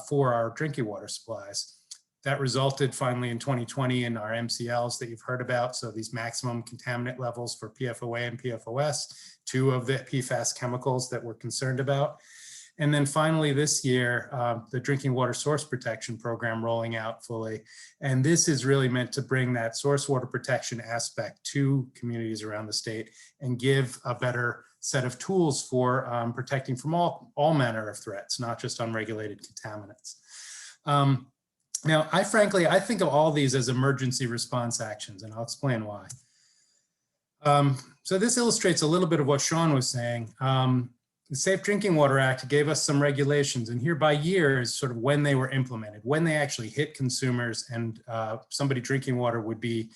for our drinking water supplies. That resulted finally in 2020 in our MCLs that you've heard about. So these maximum contaminant levels for PFOA and PFOS, two of the PFAS chemicals that we're concerned about. And then finally this year, the Drinking Water Source Protection Program rolling out fully. And this is really meant to bring that source water protection aspect to communities around the state and give a better set of tools for protecting from all manner of threats, not just unregulated contaminants. Now, I think of all these as emergency response actions, and I'll explain why. So this illustrates a little bit of what Sean was saying. The Safe Drinking Water Act gave us some regulations, and here by year is sort of when they were implemented, when they actually hit consumers, and somebody drinking water would be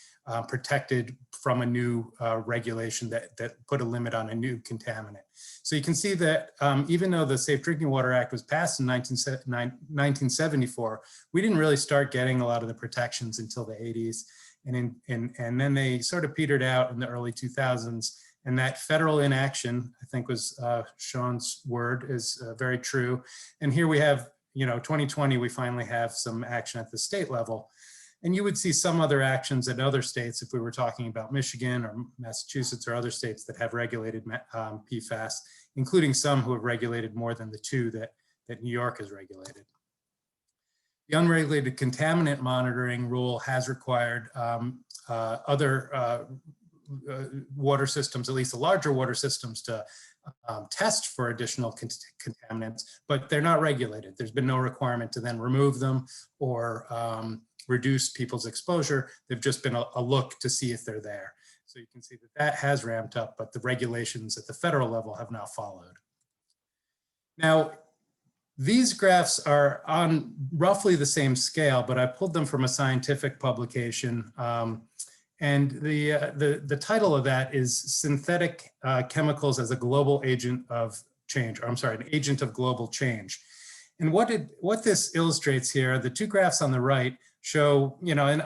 protected from a new regulation that put a limit on a new contaminant. So you can see that even though the Safe Drinking Water Act was passed in 1974, we didn't really start getting a lot of the protections until the 80s. And then they sort of petered out in the early 2000s. And that federal inaction, I think was Sean's word, is very true. And here we have, 2020, we finally have some action at the state level. And you would see some other actions in other states if we were talking about Michigan or Massachusetts or other states that have regulated PFAS, including some who have regulated more than the two that New York has regulated. The unregulated contaminant monitoring rule has required other water systems, at least the larger water systems, to test for additional contaminants, but they're not regulated. There's been no requirement to then remove them or reduce people's exposure. They've just been a look to see if they're there. So you can see that that has ramped up, but the regulations at the federal level have now followed. Now, these graphs are on roughly the same scale, but I pulled them from a scientific publication. And the title of that is Synthetic Chemicals as a Global Agent of Change, or I'm sorry, an Agent of Global Change. And what this illustrates here, the two graphs on the right show, and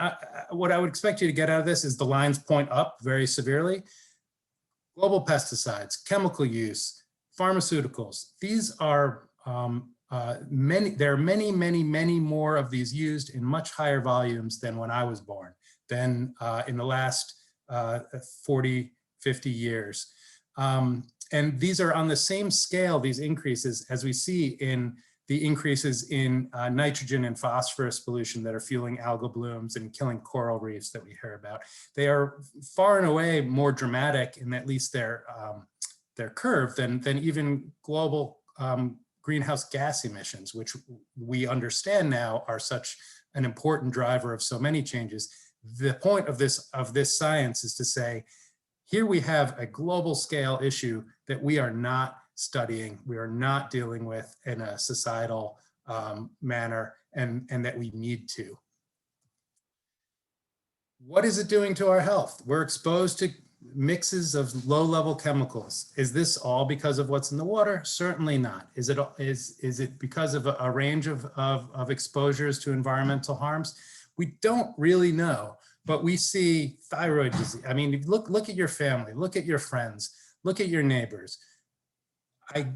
what I would expect you to get out of this is the lines point up very severely. Global pesticides, chemical use, pharmaceuticals, these are there are many more of these used in much higher volumes than when I was born, than in the last 40, 50 years. And these are on the same scale, these increases, as we see in the increases in nitrogen and phosphorus pollution that are fueling algal blooms and killing coral reefs that we hear about. They are far and away more dramatic in at least their curve than even global greenhouse gas emissions, which we understand now are such an important driver of so many changes. The point of this science is to say, here we have a global scale issue that we are not studying, we are not dealing with in a societal manner, and that we need to. What is it doing to our health? We're exposed to mixes of low-level chemicals. Is this all because of what's in the water? Certainly not. Is it because of a range of exposures to environmental harms? We don't really know, but we see thyroid disease. I mean, look at your family, look at your friends, look at your neighbors. I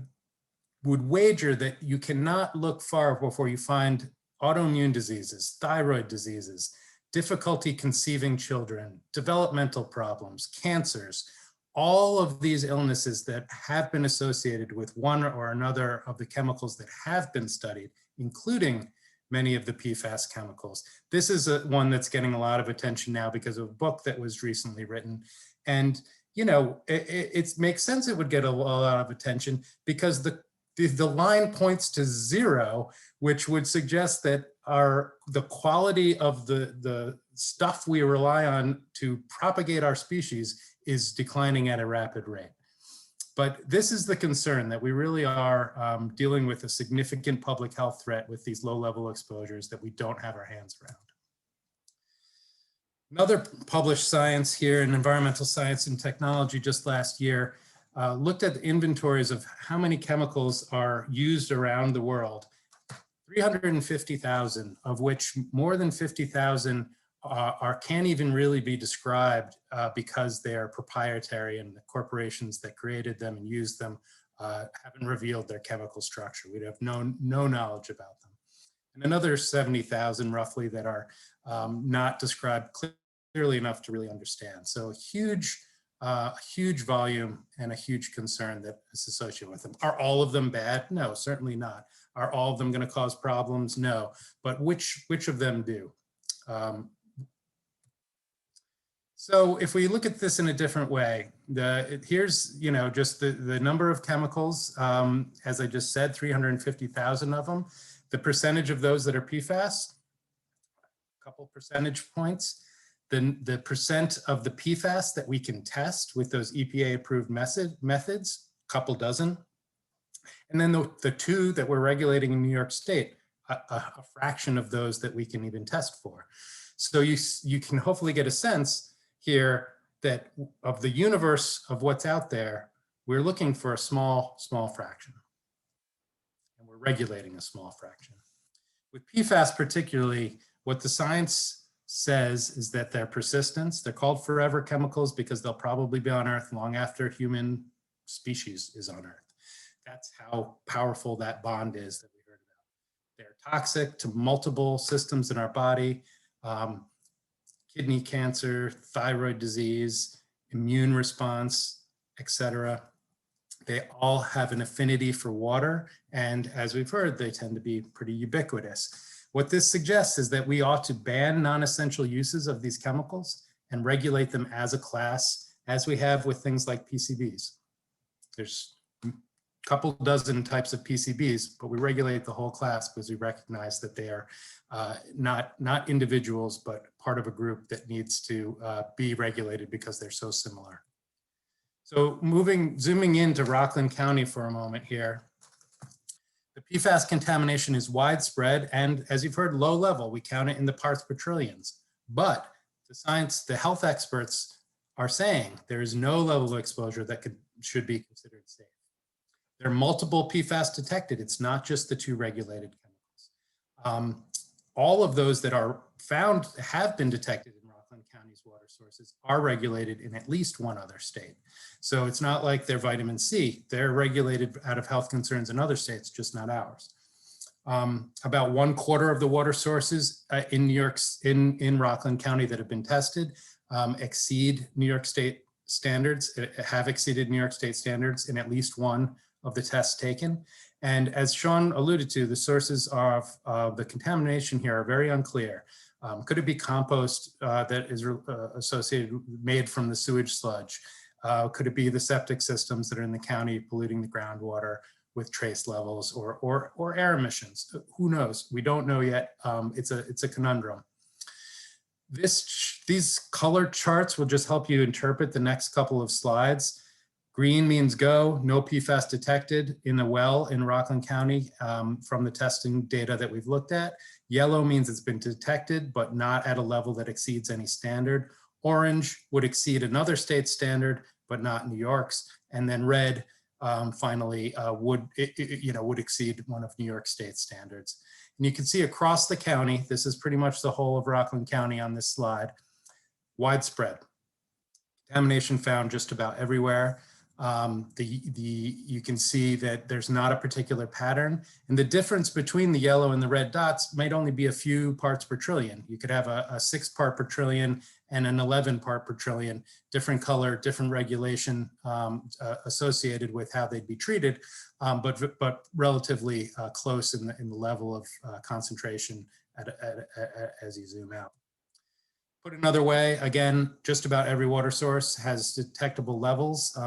would wager that you cannot look far before you find autoimmune diseases, thyroid diseases, difficulty conceiving children, developmental problems, cancers, all of these illnesses that have been associated with one or another of the chemicals that have been studied, including many of the PFAS chemicals. This is one that's getting a lot of attention now because of a book that was recently written. And it makes sense it would get a lot of attention because the line points to 0, which would suggest that the quality of the stuff we rely on to propagate our species is declining at a rapid rate. But this is the concern, that we really are dealing with a significant public health threat with these low-level exposures that we don't have our hands around. Another published science here in Environmental Science and Technology just last year looked at the inventories of how many chemicals are used around the world. 350,000, of which more than 50,000 can't even really be described because they are proprietary, and the corporations that created them and used them haven't revealed their chemical structure. We have no knowledge about them. And another 70,000 roughly that are not described clearly enough to really understand. So huge volume and a huge concern that is associated with them. Are all of them bad? No, certainly not. Are all of them going to cause problems? No, but which of them do? So if we look at this in a different way, here's just the number of chemicals, as I just said, 350,000 of them. The percentage of those that are PFAS, a couple percentage points. The percent of the PFAS that we can test with those EPA-approved methods, a couple dozen. And then the 2 that we're regulating in New York State, a fraction of those that we can even test for. So you can hopefully get a sense here that of the universe of what's out there, we're looking for a small fraction. And we're regulating a small fraction. With PFAS particularly, what the science says is that their persistence, they're called forever chemicals because they'll probably be on Earth long after human species is on Earth. That's how powerful that bond is that we heard about. They're toxic to multiple systems in our body, kidney cancer, thyroid disease, immune response, etc. They all have an affinity for water, and as we've heard, they tend to be pretty ubiquitous. What this suggests is that we ought to ban non-essential uses of these chemicals and regulate them as a class, as we have with things like PCBs. There's couple dozen types of PCBs, but we regulate the whole class because we recognize that they are not individuals, but part of a group that needs to be regulated because they're so similar. So zooming into Rockland County for a moment here. The PFAS contamination is widespread and, as you've heard, low level. We count it in the parts per trillions. But the health experts are saying there is no level of exposure that should be considered safe. There are multiple PFAS detected. It's not just the 2 regulated chemicals. All of those that are found have been detected in Rockland County's water sources are regulated in at least 1 other state. So it's not like they're vitamin C. They're regulated out of health concerns in other states, just not ours. About 1/4 of the water sources in Rockland County that have been tested exceed New York State standards, have exceeded New York State standards in at least 1 of the tests taken. And as Sean alluded to, the sources of the contamination here are very unclear. Could it be compost that is made from the sewage sludge? Could it be the septic systems that are in the county polluting the groundwater with trace levels or air emissions? Who knows? We don't know yet. It's a conundrum. These color charts will just help you interpret the next couple of slides. Green means go, no PFAS detected in the well in Rockland County from the testing data that we've looked at. Yellow means it's been detected, but not at a level that exceeds any standard. Orange would exceed another state standard, but not New York's. And then red, finally, would exceed one of New York State standards. And you can see across the county, this is pretty much the whole of Rockland County on this slide, widespread. Contamination found just about everywhere. You can see that there's not a particular pattern, and the difference between the yellow and the red dots might only be a few parts per trillion. You could have a 6 part per trillion and an 11 part per trillion, different color, different regulation associated with how they'd be treated, but relatively close in the level of concentration as you zoom out. Put another way, again, just about every water source has detectable levels.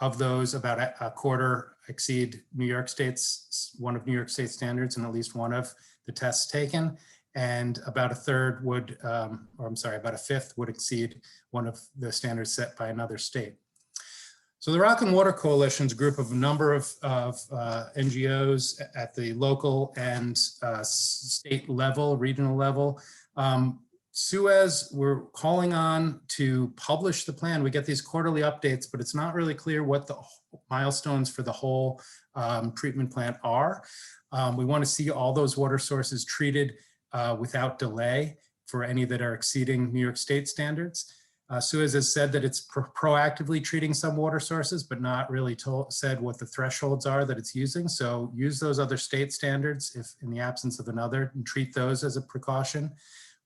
Of those, about a quarter exceed one of New York State standards in at least 1 of the tests taken. And about a third about a fifth would exceed 1 of the standards set by another state. So the Rockland Water Coalition's group of a number of NGOs at the local and state level, regional level, Suez, we're calling on to publish the plan. We get these quarterly updates, but it's not really clear what the milestones for the whole treatment plant are. We want to see all those water sources treated without delay for any that are exceeding New York State standards. Suez has said that it's proactively treating some water sources, but not really said what the thresholds are that it's using. So use those other state standards if in the absence of another, and treat those as a precaution.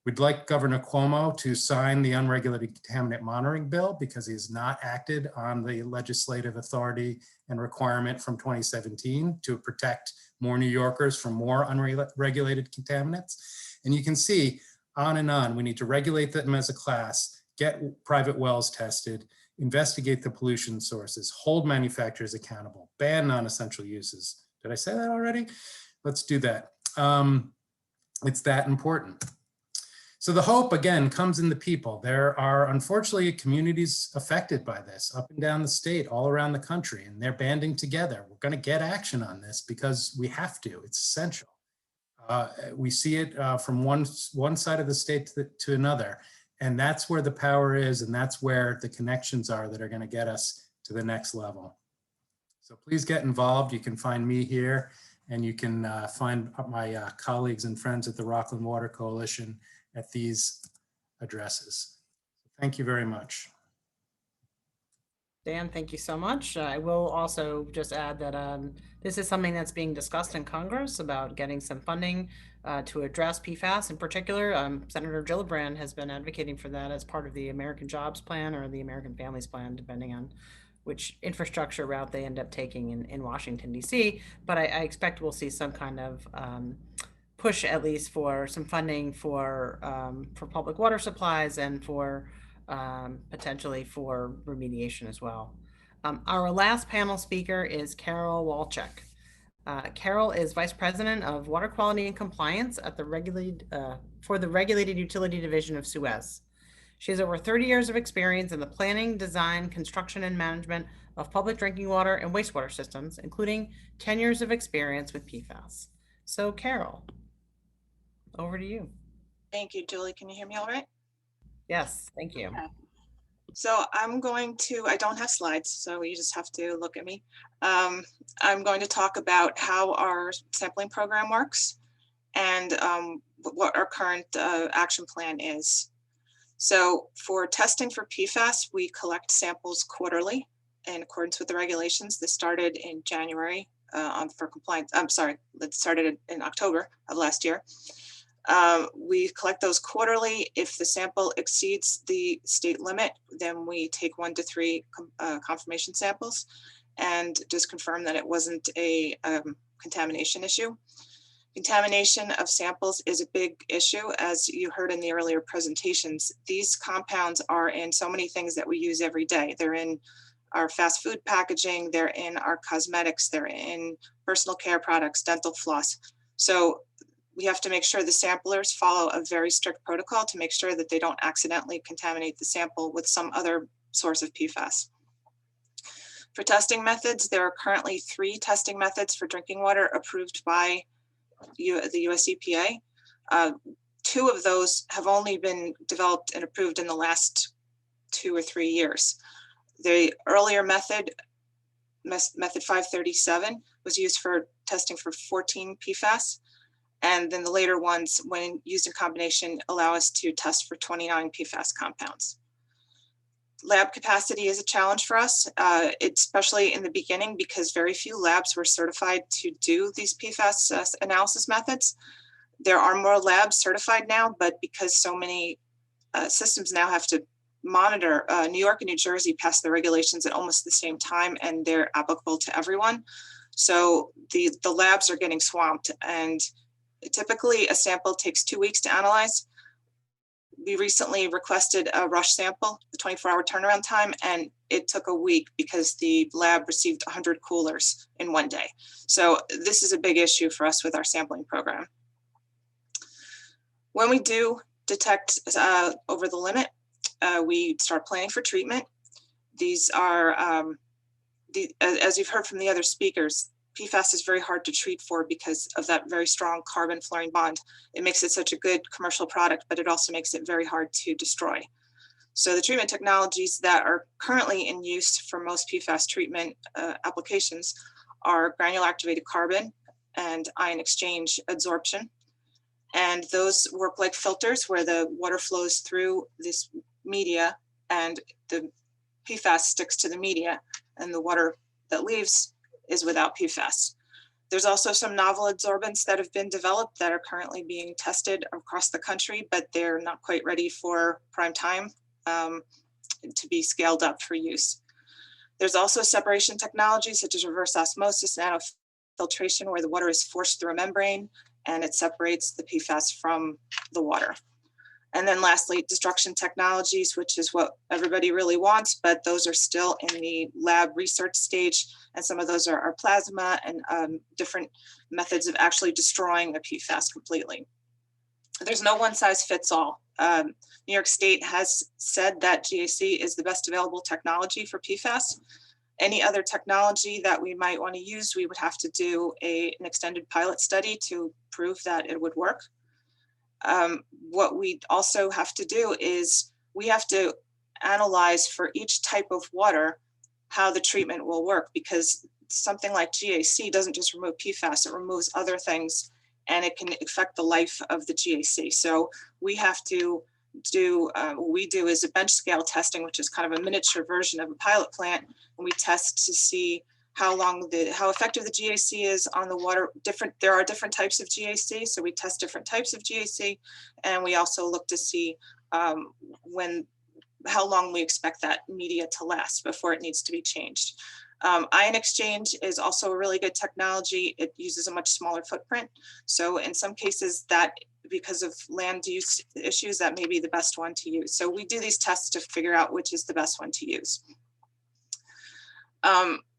We'd like Governor Cuomo to sign the unregulated contaminant monitoring bill because he has not acted on the legislative authority and requirement from 2017 to protect more New Yorkers from more unregulated contaminants. And you can see on and on, we need to regulate them as a class, get private wells tested, investigate the pollution sources, hold manufacturers accountable, ban non-essential uses. Did I say that already? Let's do that. It's that important. So the hope, again, comes in the people. There are, unfortunately, communities affected by this up and down the state, all around the country, and they're banding together. We're going to get action on this because we have to. It's essential. We see it from one side of the state to another, and that's where the power is, and that's where the connections are that are going to get us to the next level. So please get involved. You can find me here, and you can find my colleagues and friends at the Rockland Water Coalition at these addresses. Thank you very much. Dan, thank you so much. I will also just add that this is something that's being discussed in Congress about getting some funding to address PFAS in particular. Senator Gillibrand has been advocating for that as part of the American Jobs Plan or the American Families Plan, depending on which infrastructure route they end up taking in Washington, D.C. But I expect we'll see some kind of push, at least for some funding for public water supplies and for potentially for remediation as well. Our last panel speaker is Carol Walchuk. Carol is Vice President of Water Quality and Compliance at the for the Regulated Utility Division of Suez. She has over 30 years of experience in the planning, design, construction, and management of public drinking water and wastewater systems, including 10 years of experience with Pfas. So Carol, over to you. Thank you, Julie. Can you hear me all right? Yes, thank you. Okay. So I'm going to, I don't have slides, so you just have to look at me. I'm going to talk about how our sampling program works and what our current action plan is. So for testing for PFAS, we collect samples quarterly in accordance with the regulations. This started in January for compliance. I'm sorry, that started in October of last year. We collect those quarterly. If the sample exceeds the state limit, then we take 1 to 3 confirmation samples and just confirm that it wasn't a contamination issue. Contamination of samples is a big issue. As you heard in the earlier presentations, these compounds are in so many things that we use every day. They're in our fast food packaging, they're in our cosmetics, they're in personal care products, dental floss. So we have to make sure the samplers follow a very strict protocol to make sure that they don't accidentally contaminate the sample with some other source of PFAS. For testing methods, there are currently 3 testing methods for drinking water approved by the US EPA. 2 of those have only been developed and approved in the last 2 or 3 years. The earlier method 537, was used for testing for 14 PFAS. And then the later ones, when used in combination, allow us to test for 29 PFAS compounds. Lab capacity is a challenge for us, especially in the beginning, because very few labs were certified to do these PFAS analysis methods. There are more labs certified now, but because so many systems now have to monitor, New York and New Jersey passed the regulations at almost the same time, and they're applicable to everyone. So the labs are getting swamped, and typically a sample takes 2 weeks to analyze. We recently requested a rush sample, the 24-hour turnaround time, and it took a week because the lab received 100 coolers in 1 day. So this is a big issue for us with our sampling program. When we do detect over the limit, we start planning for treatment. These are, as you've heard from the other speakers, PFAS is very hard to treat for because of that very strong carbon-fluorine bond. It makes it such a good commercial product, but it also makes it very hard to destroy. So the treatment technologies that are currently in use for most PFAS treatment applications are granular activated carbon and ion exchange adsorption. And those work like filters where the water flows through this media and the PFAS sticks to the media, and the water that leaves is without PFAS. There's also some novel adsorbents that have been developed that are currently being tested across the country, but they're not quite ready for prime time to be scaled up for use. There's also separation technologies such as reverse osmosis, nanofiltration, where the water is forced through a membrane and it separates the PFAS from the water. And then lastly, destruction technologies, which is what everybody really wants, but those are still in the lab research stage. And some of those are plasma and different methods of actually destroying a PFAS completely. There's no one size fits all. New York State has said that GAC is the best available technology for PFAS. Any other technology that we might want to use, we would have to do an extended pilot study to prove that it would work. What we also have to do is we have to analyze for each type of water how the treatment will work, because something like GAC doesn't just remove PFAS, it removes other things, and it can affect the life of the GAC. So we have to do, what we do is a bench scale testing, which is kind of a miniature version of a pilot plant, and we test to see how effective the GAC is on the water. There are different types of GAC, so we test different types of GAC, and we also look to see how long we expect that media to last before it needs to be changed. Ion exchange is also a really good technology. It uses a much smaller footprint. So in some cases that, because of land use issues, that may be the best one to use. So we do these tests to figure out which is the best one to use.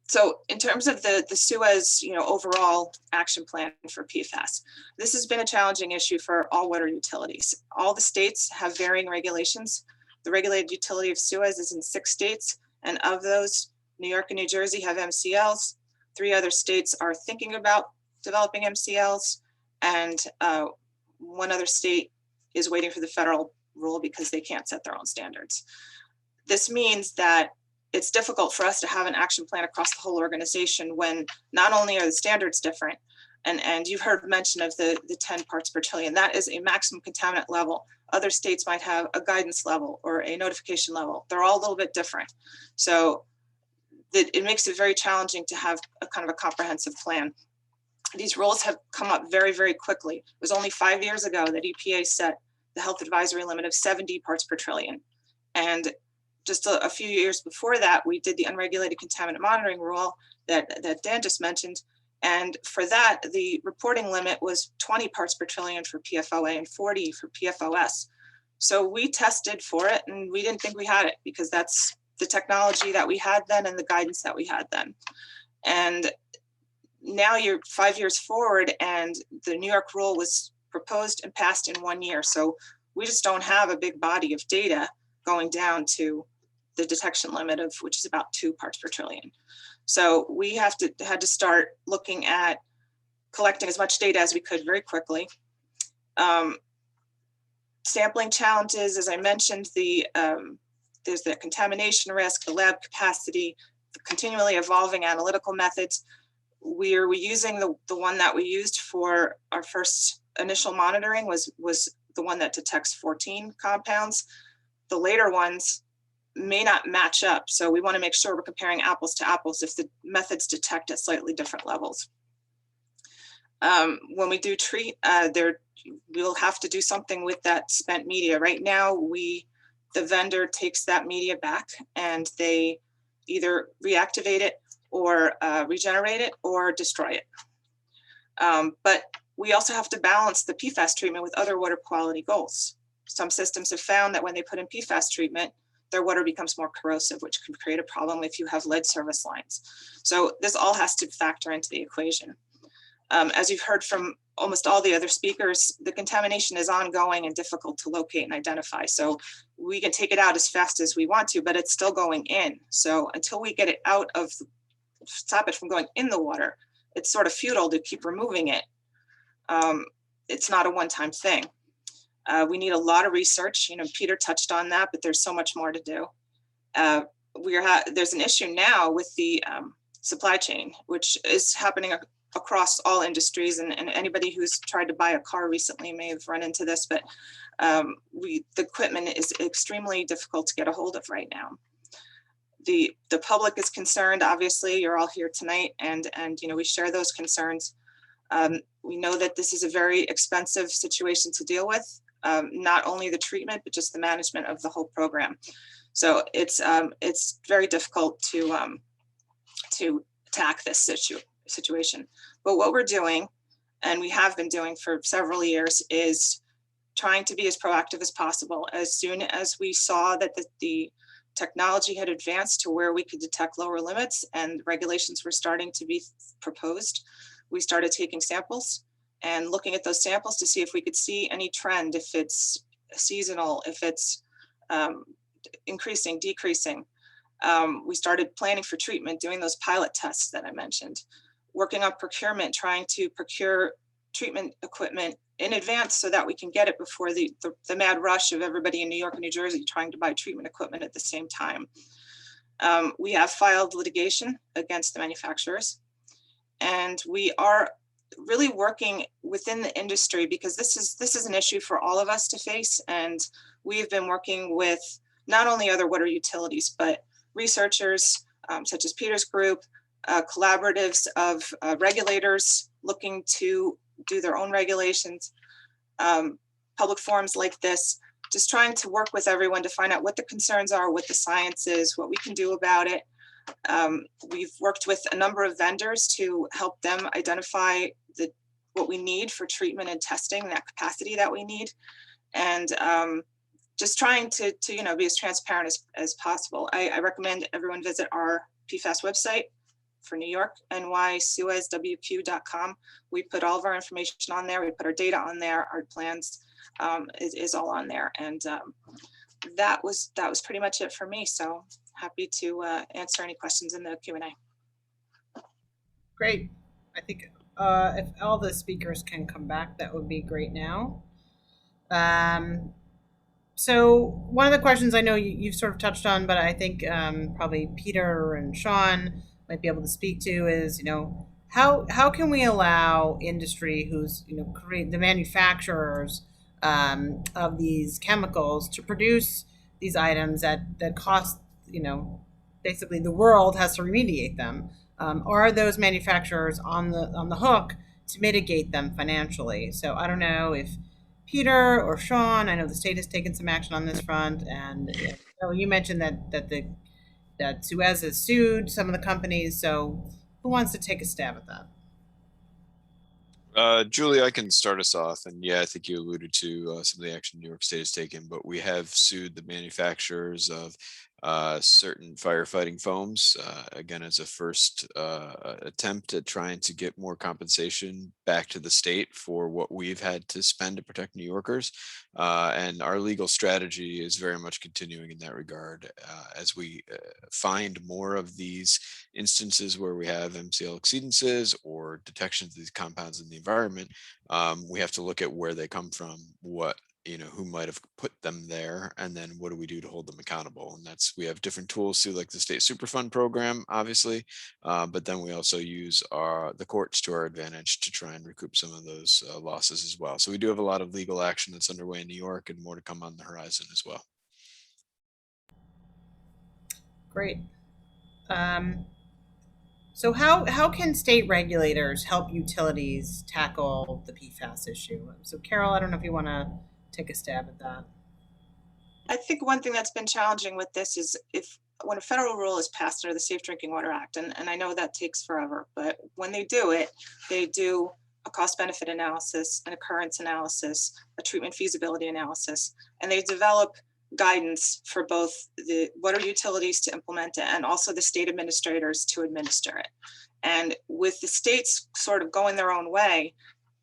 So in terms of the SUEZ, overall action plan for PFAS, this has been a challenging issue for all water utilities. All the states have varying regulations. The regulated utility of SUEZ is in 6 states, and of those, New York and New Jersey have MCLs. 3 other states are thinking about developing MCLs, and 1 other state is waiting for the federal rule because they can't set their own standards. This means that it's difficult for us to have an action plan across the whole organization when not only are the standards different, and you've heard mention of the 10 parts per trillion, that is a maximum contaminant level. Other states might have a guidance level or a notification level. They're all a little bit different. So it makes it very challenging to have a kind of a comprehensive plan. These rules have come up very, very quickly. It was only 5 years ago that EPA set the health advisory limit of 70 parts per trillion. And just a few years before that, we did the unregulated contaminant monitoring rule that Dan just mentioned. And for that, the reporting limit was 20 parts per trillion for PFOA and 40 for PFOS. So we tested for it and we didn't think we had it because that's the technology that we had then and the guidance that we had then. And now you're 5 years forward and the New York rule was proposed and passed in 1 year. So we just don't have a big body of data going down to the detection limit of which is about 2 parts per trillion. So we had to start looking at collecting as much data as we could very quickly. Sampling challenges, as I mentioned, there's the contamination risk, the lab capacity, the continually evolving analytical methods. We're using the one that we used for our first initial monitoring was the one that detects 14 compounds. The later ones may not match up. So we want to make sure we're comparing apples to apples if the methods detect at slightly different levels. When we do treat, we'll have to do something with that spent media. Right now, the vendor takes that media back and they either reactivate it or regenerate it or destroy it. But we also have to balance the PFAS treatment with other water quality goals. Some systems have found that when they put in PFAS treatment, their water becomes more corrosive, which can create a problem if you have lead service lines. So this all has to factor into the equation. As you've heard from almost all the other speakers, the contamination is ongoing and difficult to locate and identify. So we can take it out as fast as we want to, but it's still going in. So until we get it out of, stop it from going in the water, it's sort of futile to keep removing it. It's not a one-time thing. We need a lot of research. Peter touched on that, but there's so much more to do. There's an issue now with the supply chain, which is happening across all industries, and anybody who's tried to buy a car recently may have run into this, but the equipment is extremely difficult to get a hold of right now. The public is concerned. Obviously, you're all here tonight, and we share those concerns. We know that this is a very expensive situation to deal with. Not only the treatment, but just the management of the whole program. So it's very difficult to attack this situation. But what we're doing, and we have been doing for several years, is trying to be as proactive as possible. As soon as we saw that the technology had advanced to where we could detect lower limits and regulations were starting to be proposed, we started taking samples and looking at those samples to see if we could see any trend, if it's seasonal, if it's increasing, decreasing. We started planning for treatment, doing those pilot tests that I mentioned, working on procurement, trying to procure treatment equipment in advance so that we can get it before the mad rush of everybody in New York and New Jersey trying to buy treatment equipment at the same time. We have filed litigation against the manufacturers, and we are really working within the industry because this is an issue for all of us to face. And we've been working with not only other water utilities, but researchers such as Peter's group, collaboratives of regulators looking to do their own regulations, public forums like this, just trying to work with everyone to find out what the concerns are, what the science is, what we can do about it. We've worked with a number of vendors to help them identify what we need for treatment and testing, that capacity that we need, and just trying to be as transparent as possible. I recommend everyone visit our PFAS website for New York, nysuezwq.com. We put all of our information on there. We put our data on there. Our plans is all on there. And that was pretty much it for me. So happy to answer any questions in the Q&A. Great. I think if all the speakers can come back, that would be great now. So one of the questions I know you've sort of touched on, but I think probably Peter and Sean might be able to speak to is, how can we allow industry who's, create the manufacturers of these chemicals to produce these items that cost, basically the world has to remediate them. Are those manufacturers on the hook to mitigate them financially? So I don't know if Peter or Sean, I know the state has taken some action on this front, and you mentioned that Suez has sued some of the companies. So who wants to take a stab at that? Julie, I can start us off. And yeah, I think you alluded to some of the action New York State has taken, but we have sued the manufacturers of certain firefighting foams, again, as a first attempt at trying to get more compensation back to the state for what we've had to spend to protect New Yorkers. And our legal strategy is very much continuing in that regard. As we find more of these instances where we have MCL exceedances or detections of these compounds in the environment, we have to look at where they come from, who might have put them there, and then what do we do to hold them accountable? And we have different tools through like the state Superfund program, obviously, but then we also use the courts to our advantage to try and recoup some of those losses as well. So we do have a lot of legal action that's underway in New York, and more to come on the horizon as well. Great. So how can state regulators help utilities tackle the PFAS issue? So Carol, I don't know if you want to take a stab at that. I think one thing that's been challenging with this is when a federal rule is passed under the Safe Drinking Water Act, and I know that takes forever, but when they do it, they do a cost benefit analysis, an occurrence analysis, a treatment feasibility analysis, and they develop guidance for both the water utilities to implement it and also the state administrators to administer it. And with the states sort of going their own way,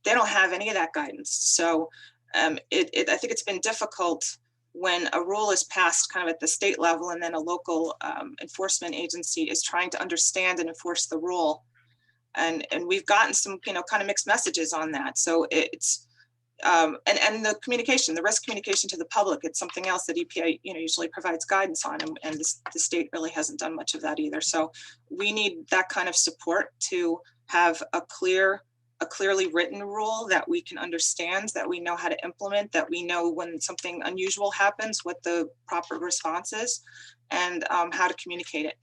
they don't have any of that guidance. So I think it's been difficult when a rule is passed kind of at the state level and then a local enforcement agency is trying to understand and enforce the rule. And we've gotten some, kind of mixed messages on that. So it's, and the communication, the risk communication to the public, it's something else that EPA, usually provides guidance on, and the state really hasn't done much of that either. So we need that kind of support to have a clearly written rule that we can understand, that we know how to implement, that we know when something unusual happens, what the proper response is, and how to communicate it.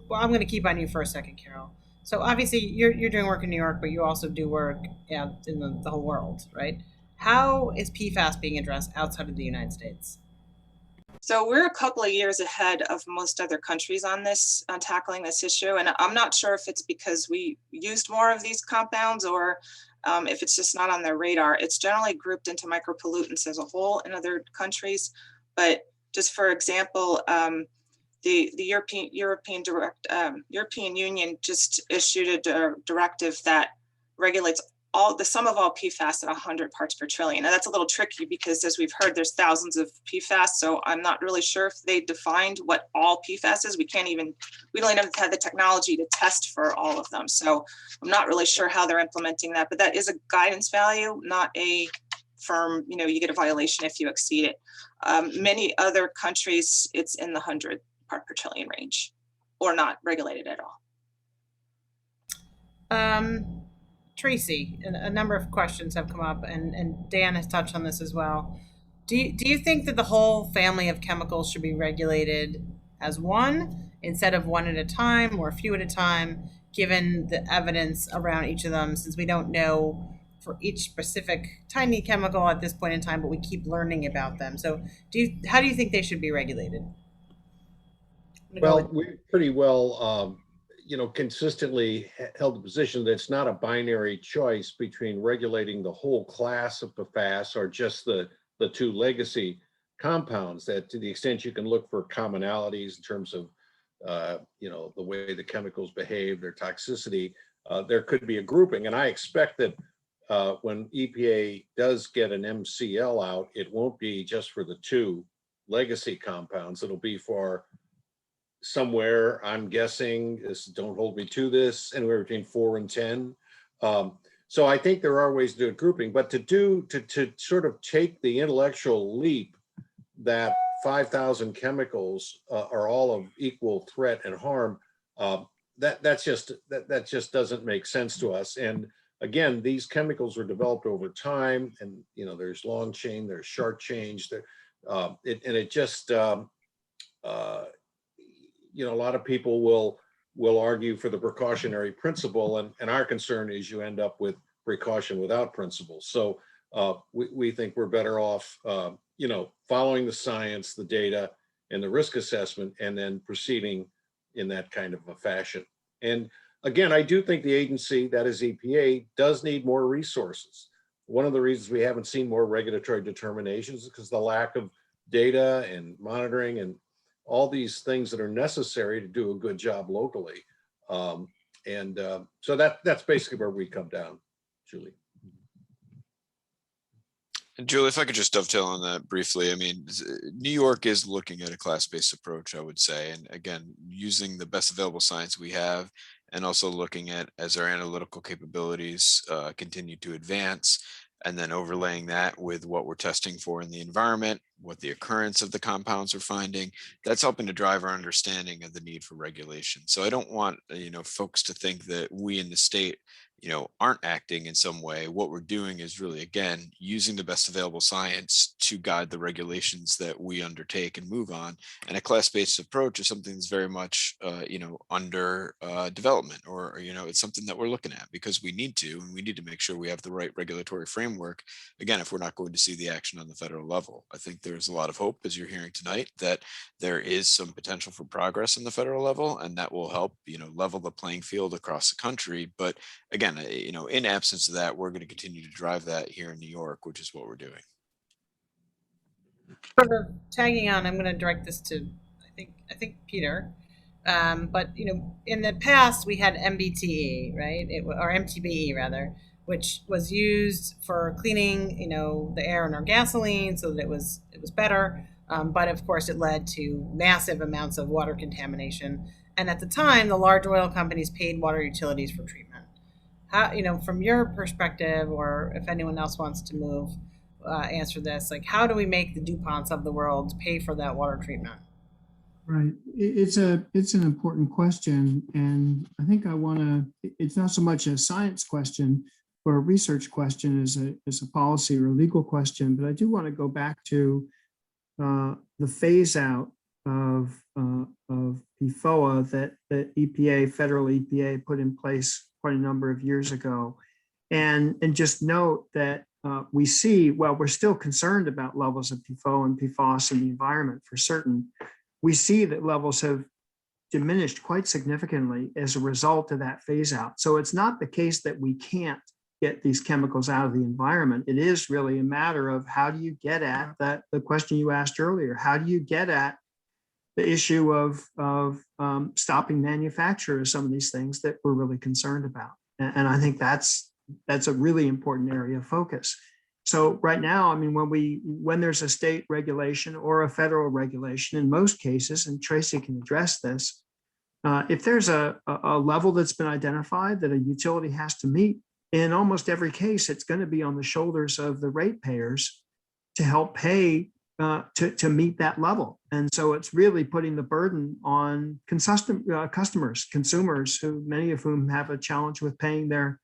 Well, I'm going to keep on you for a second, Carol. So obviously you're doing work in New York, but you also do work in the whole world, right? How is PFAS being addressed outside of the United States? So we're a couple of years ahead of most other countries on this, on tackling this issue. And I'm not sure if it's because we used more of these compounds or if it's just not on their radar. It's generally grouped into micropollutants as a whole in other countries. But just for example, the European Union just issued a directive that regulates the sum of all PFAS at 100 parts per trillion. And that's a little tricky because, as we've heard, there's thousands of PFAS. So I'm not really sure if they defined what all PFAS is. We don't even have the technology to test for all of them. So I'm not really sure how they're implementing that, but that is a guidance value, not a firm, you get a violation if you exceed it. Many other countries, it's in the 100 part per trillion range or not regulated at all. Tracy, a number of questions have come up, and Dan has touched on this as well. Do you think that the whole family of chemicals should be regulated as one instead of one at a time or a few at a time, given the evidence around each of them, since we don't know for each specific tiny chemical at this point in time, but we keep learning about them? So how do you think they should be regulated? Well, we pretty well, consistently held the position that it's not a binary choice between regulating the whole class of PFAS or just the two legacy compounds, that to the extent you can look for commonalities in terms of, the way the chemicals behave, their toxicity, there could be a grouping. And I expect that when EPA does get an MCL out, it won't be just for the two legacy compounds. It'll be for somewhere, I'm guessing, don't hold me to this, anywhere between 4 and 10. So I think there are ways to do a grouping, but to sort of take the intellectual leap that 5,000 chemicals are all of equal threat and harm, that just doesn't make sense to us. And again, these chemicals were developed over time, and there's long chain, there's short chain, a lot of people will argue for the precautionary principle, and our concern is you end up with precaution without principle. So we think we're better off, following the science, the data, and the risk assessment, and then proceeding in that kind of a fashion. And again, I do think the agency, that is EPA, does need more resources. One of the reasons we haven't seen more regulatory determinations is because the lack of data and monitoring and all these things that are necessary to do a good job locally. So that's basically where we come down, Julie. And Julie, if I could just dovetail on that briefly, I mean, New York is looking at a class-based approach, I would say, and again, using the best available science we have, and also looking at, as our analytical capabilities continue to advance, and then overlaying that with what we're testing for in the environment, what the occurrence of the compounds we're finding, that's helping to drive our understanding of the need for regulation. So I don't want, folks to think that we in the state, aren't acting in some way. What we're doing is really, again, using the best available science to guide the regulations that we undertake and move on. And a class-based approach is something that's very much, under development, or, it's something that we're looking at because we need to, and we need to make sure we have the right regulatory framework. Again, if we're not going to see the action on the federal level, I think there's a lot of hope, as you're hearing tonight, that there is some potential for progress on the federal level, and that will help, level the playing field across the country. But again, in absence of that, we're going to continue to drive that here in New York, which is what we're doing. Sort of tagging on, I'm going to direct this to, I think Peter. But in the past we had MBTE, right? Or MTBE rather, which was used for cleaning, the air in our gasoline, so that it was better. But of course, it led to massive amounts of water contamination. And at the time, the large oil companies paid water utilities for treatment. How, from your perspective, or if anyone else wants to answer this, like, how do we make the DuPonts of the world pay for that water treatment? Right. It's an important question. And I think it's not so much a science question or a research question as a policy or a legal question, but I do want to go back to the phase out of PFOA that EPA, federal EPA, put in place quite a number of years ago. And just note that we see, while we're still concerned about levels of PFOA and PFAS in the environment for certain, we see that levels have diminished quite significantly as a result of that phase out. So it's not the case that we can't get these chemicals out of the environment. It is really a matter of how do you get at that, the question you asked earlier, how do you get at the issue of stopping manufacture of some of these things that we're really concerned about. And I think that's a really important area of focus. So right now, I mean, when there's a state regulation or a federal regulation, in most cases, and Tracy can address this, if there's a level that's been identified that a utility has to meet, in almost every case, it's going to be on the shoulders of the ratepayers to help pay to meet that level. And so it's really putting the burden on consumers, who many of whom have a challenge with paying their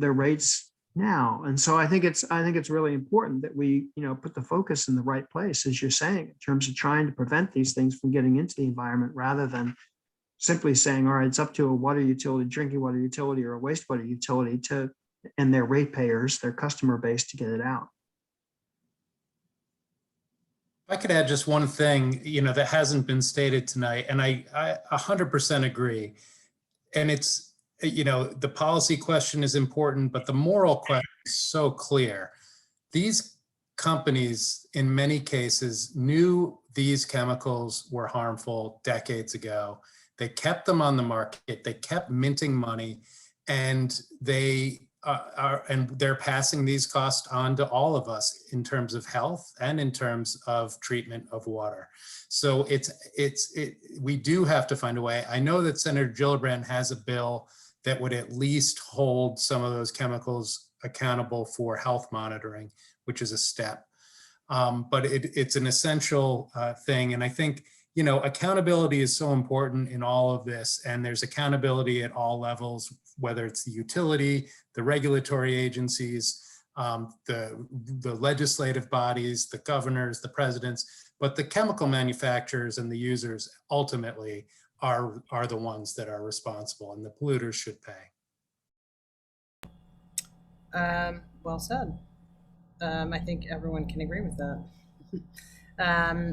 rates now. And so I think it's really important that we put the focus in the right place, as you're saying, in terms of trying to prevent these things from getting into the environment, rather than simply saying, all right, it's up to a water utility, drinking water utility, or a wastewater utility and their ratepayers, their customer base, to get it out. I could add just one thing, that hasn't been stated tonight, and I 100% agree. And it's, the policy question is important, but the moral question is so clear. These companies, in many cases, knew these chemicals were harmful decades ago. They kept them on the market. They kept minting money, and they're passing these costs on to all of us in terms of health and in terms of treatment of water. So we do have to find a way. I know that Senator Gillibrand has a bill that would at least hold some of those chemicals accountable for health monitoring, which is a step. But it's an essential thing. And I think, accountability is so important in all of this. And there's accountability at all levels, whether it's the utility, the regulatory agencies, the legislative bodies, the governors, the presidents, but the chemical manufacturers and the users ultimately are the ones that are responsible, and the polluters should pay. Well said. I think everyone can agree with that.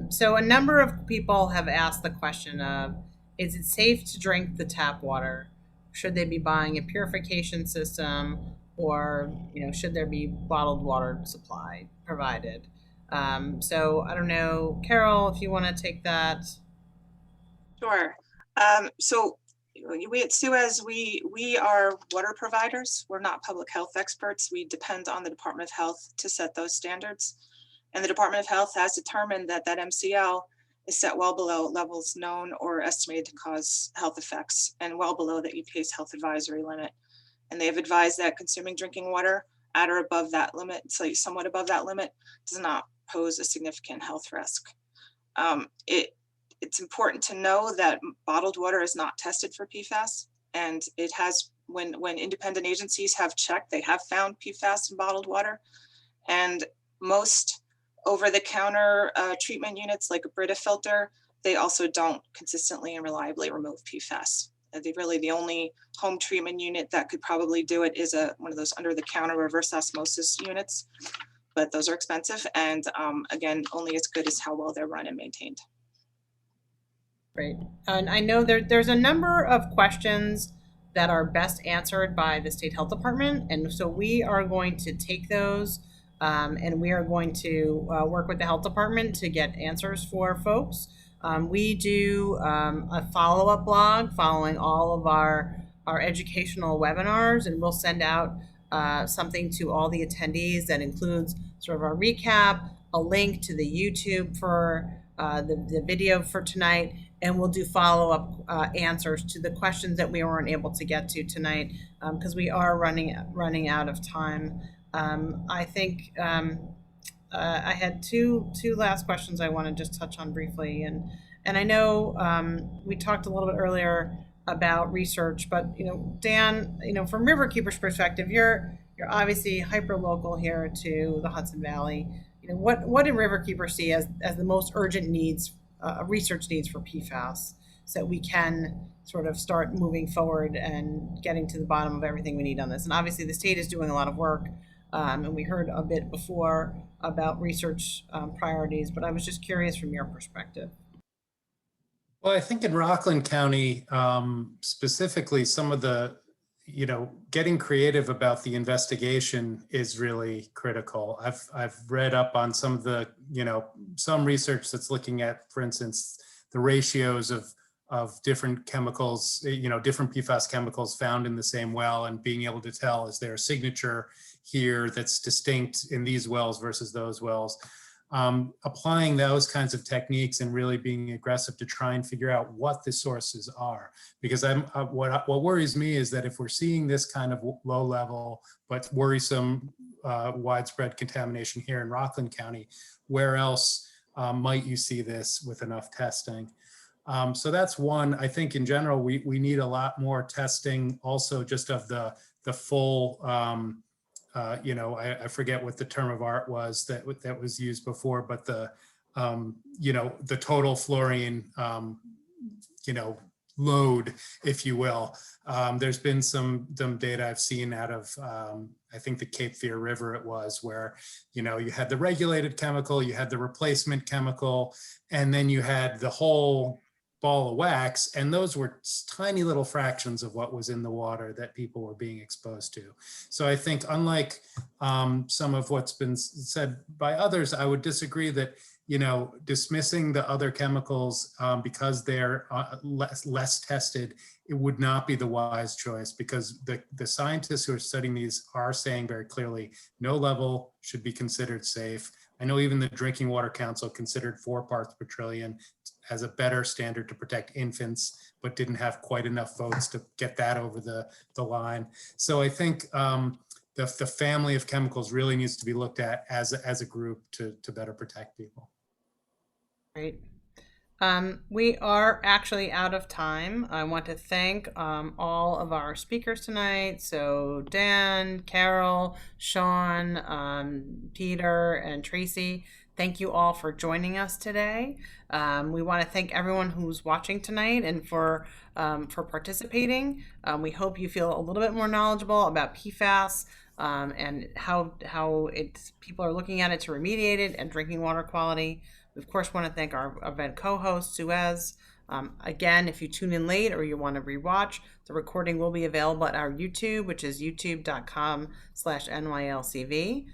So a number of people have asked the question of, is it safe to drink the tap water? Should they be buying a purification system, or should there be bottled water supply provided? So I don't know, Carol, if you want to take that. Sure. So we at Suez, we are water providers. We're not public health experts. We depend on the Department of Health to set those standards. And the Department of Health has determined that MCL is set well below levels known or estimated to cause health effects, and well below the EPA's health advisory limit. And they have advised that consuming drinking water at or above that limit, so somewhat above that limit, does not pose a significant health risk. It's important to know that bottled water is not tested for PFAS, and it has, when independent agencies have checked, they have found PFAS in bottled water. And most over-the-counter treatment units like a Brita filter, they also don't consistently and reliably remove PFAS. The only home treatment unit that could probably do it is one of those under-the-counter reverse osmosis units, but those are expensive, and again, only as good as how well they're run and maintained. Great. And I know there's a number of questions that are best answered by the State Health Department, and so we are going to take those and we are going to work with the Health Department to get answers for folks. We do a follow-up blog following all of our educational webinars, and we'll send out something to all the attendees that includes sort of our recap, a link to the YouTube for the video for tonight, and we'll do follow-up answers to the questions that we weren't able to get to tonight because we are running out of time. I think I had two last questions I want to just touch on briefly, and I know we talked a little bit earlier about research, but Dan, from Riverkeeper's perspective, you're obviously hyper local here to the Hudson Valley. What did Riverkeeper see as the most urgent needs, research needs for PFAS, so that we can sort of start moving forward and getting to the bottom of everything we need on this? And obviously the state is doing a lot of work, and we heard a bit before about research priorities, but I was just curious from your perspective. Well, I think in Rockland County, specifically, some of the, getting creative about the investigation is really critical. I've read up on some of the, some research that's looking at, for instance, the ratios of different chemicals, different PFAS chemicals found in the same well, and being able to tell, is there a signature here that's distinct in these wells versus those wells? Applying those kinds of techniques and really being aggressive to try and figure out what the sources are. Because what worries me is that if we're seeing this kind of low level but worrisome widespread contamination here in Rockland County, where else might you see this with enough testing? So that's one. I think in general, we need a lot more testing also just of the full, I forget what the term of art was that was used before, but the total fluorine, load, if you will. There's been some data I've seen out of, I think the Cape Fear River it was, where, you know, you had the regulated chemical, you had the replacement chemical, and then you had the whole ball of wax, and those were tiny little fractions of what was in the water that people were being exposed to. So I think, unlike some of what's been said by others, I would disagree that, you know, dismissing the other chemicals because they're less tested, it would not be the wise choice, because the scientists who are studying these are saying very clearly, no level should be considered safe. I know even the Drinking Water Council considered 4 parts per trillion as a better standard to protect infants, but didn't have quite enough votes to get that over the line. So I think the family of chemicals really needs to be looked at as a group to better protect people. Great. We are actually out of time. I want to thank all of our speakers tonight. So Dan, Carol, Sean, Peter, and Tracy, thank you all for joining us today. We want to thank everyone who's watching tonight and for participating. We hope you feel a little bit more knowledgeable about PFAS and how people are looking at it to remediate it and drinking water quality. We, of course, want to thank our event co-host, Suez. Again, if you tune in late or you want to rewatch, the recording will be available at our YouTube, which is youtube.com/NYLCV.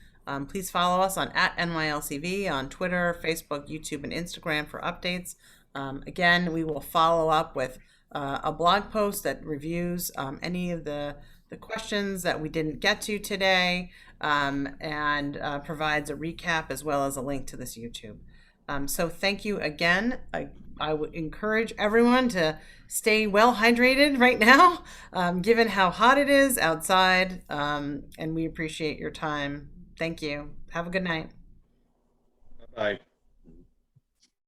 Please follow us on @NYLCV on Twitter, Facebook, YouTube, and Instagram for updates. Again, we will follow up with a blog post that reviews any of the questions that we didn't get to today and provides a recap as well as a link to this YouTube. So thank you again. I would encourage everyone to stay well hydrated right now, given how hot it is outside, and we appreciate your time. Thank you. Have a good night. Bye.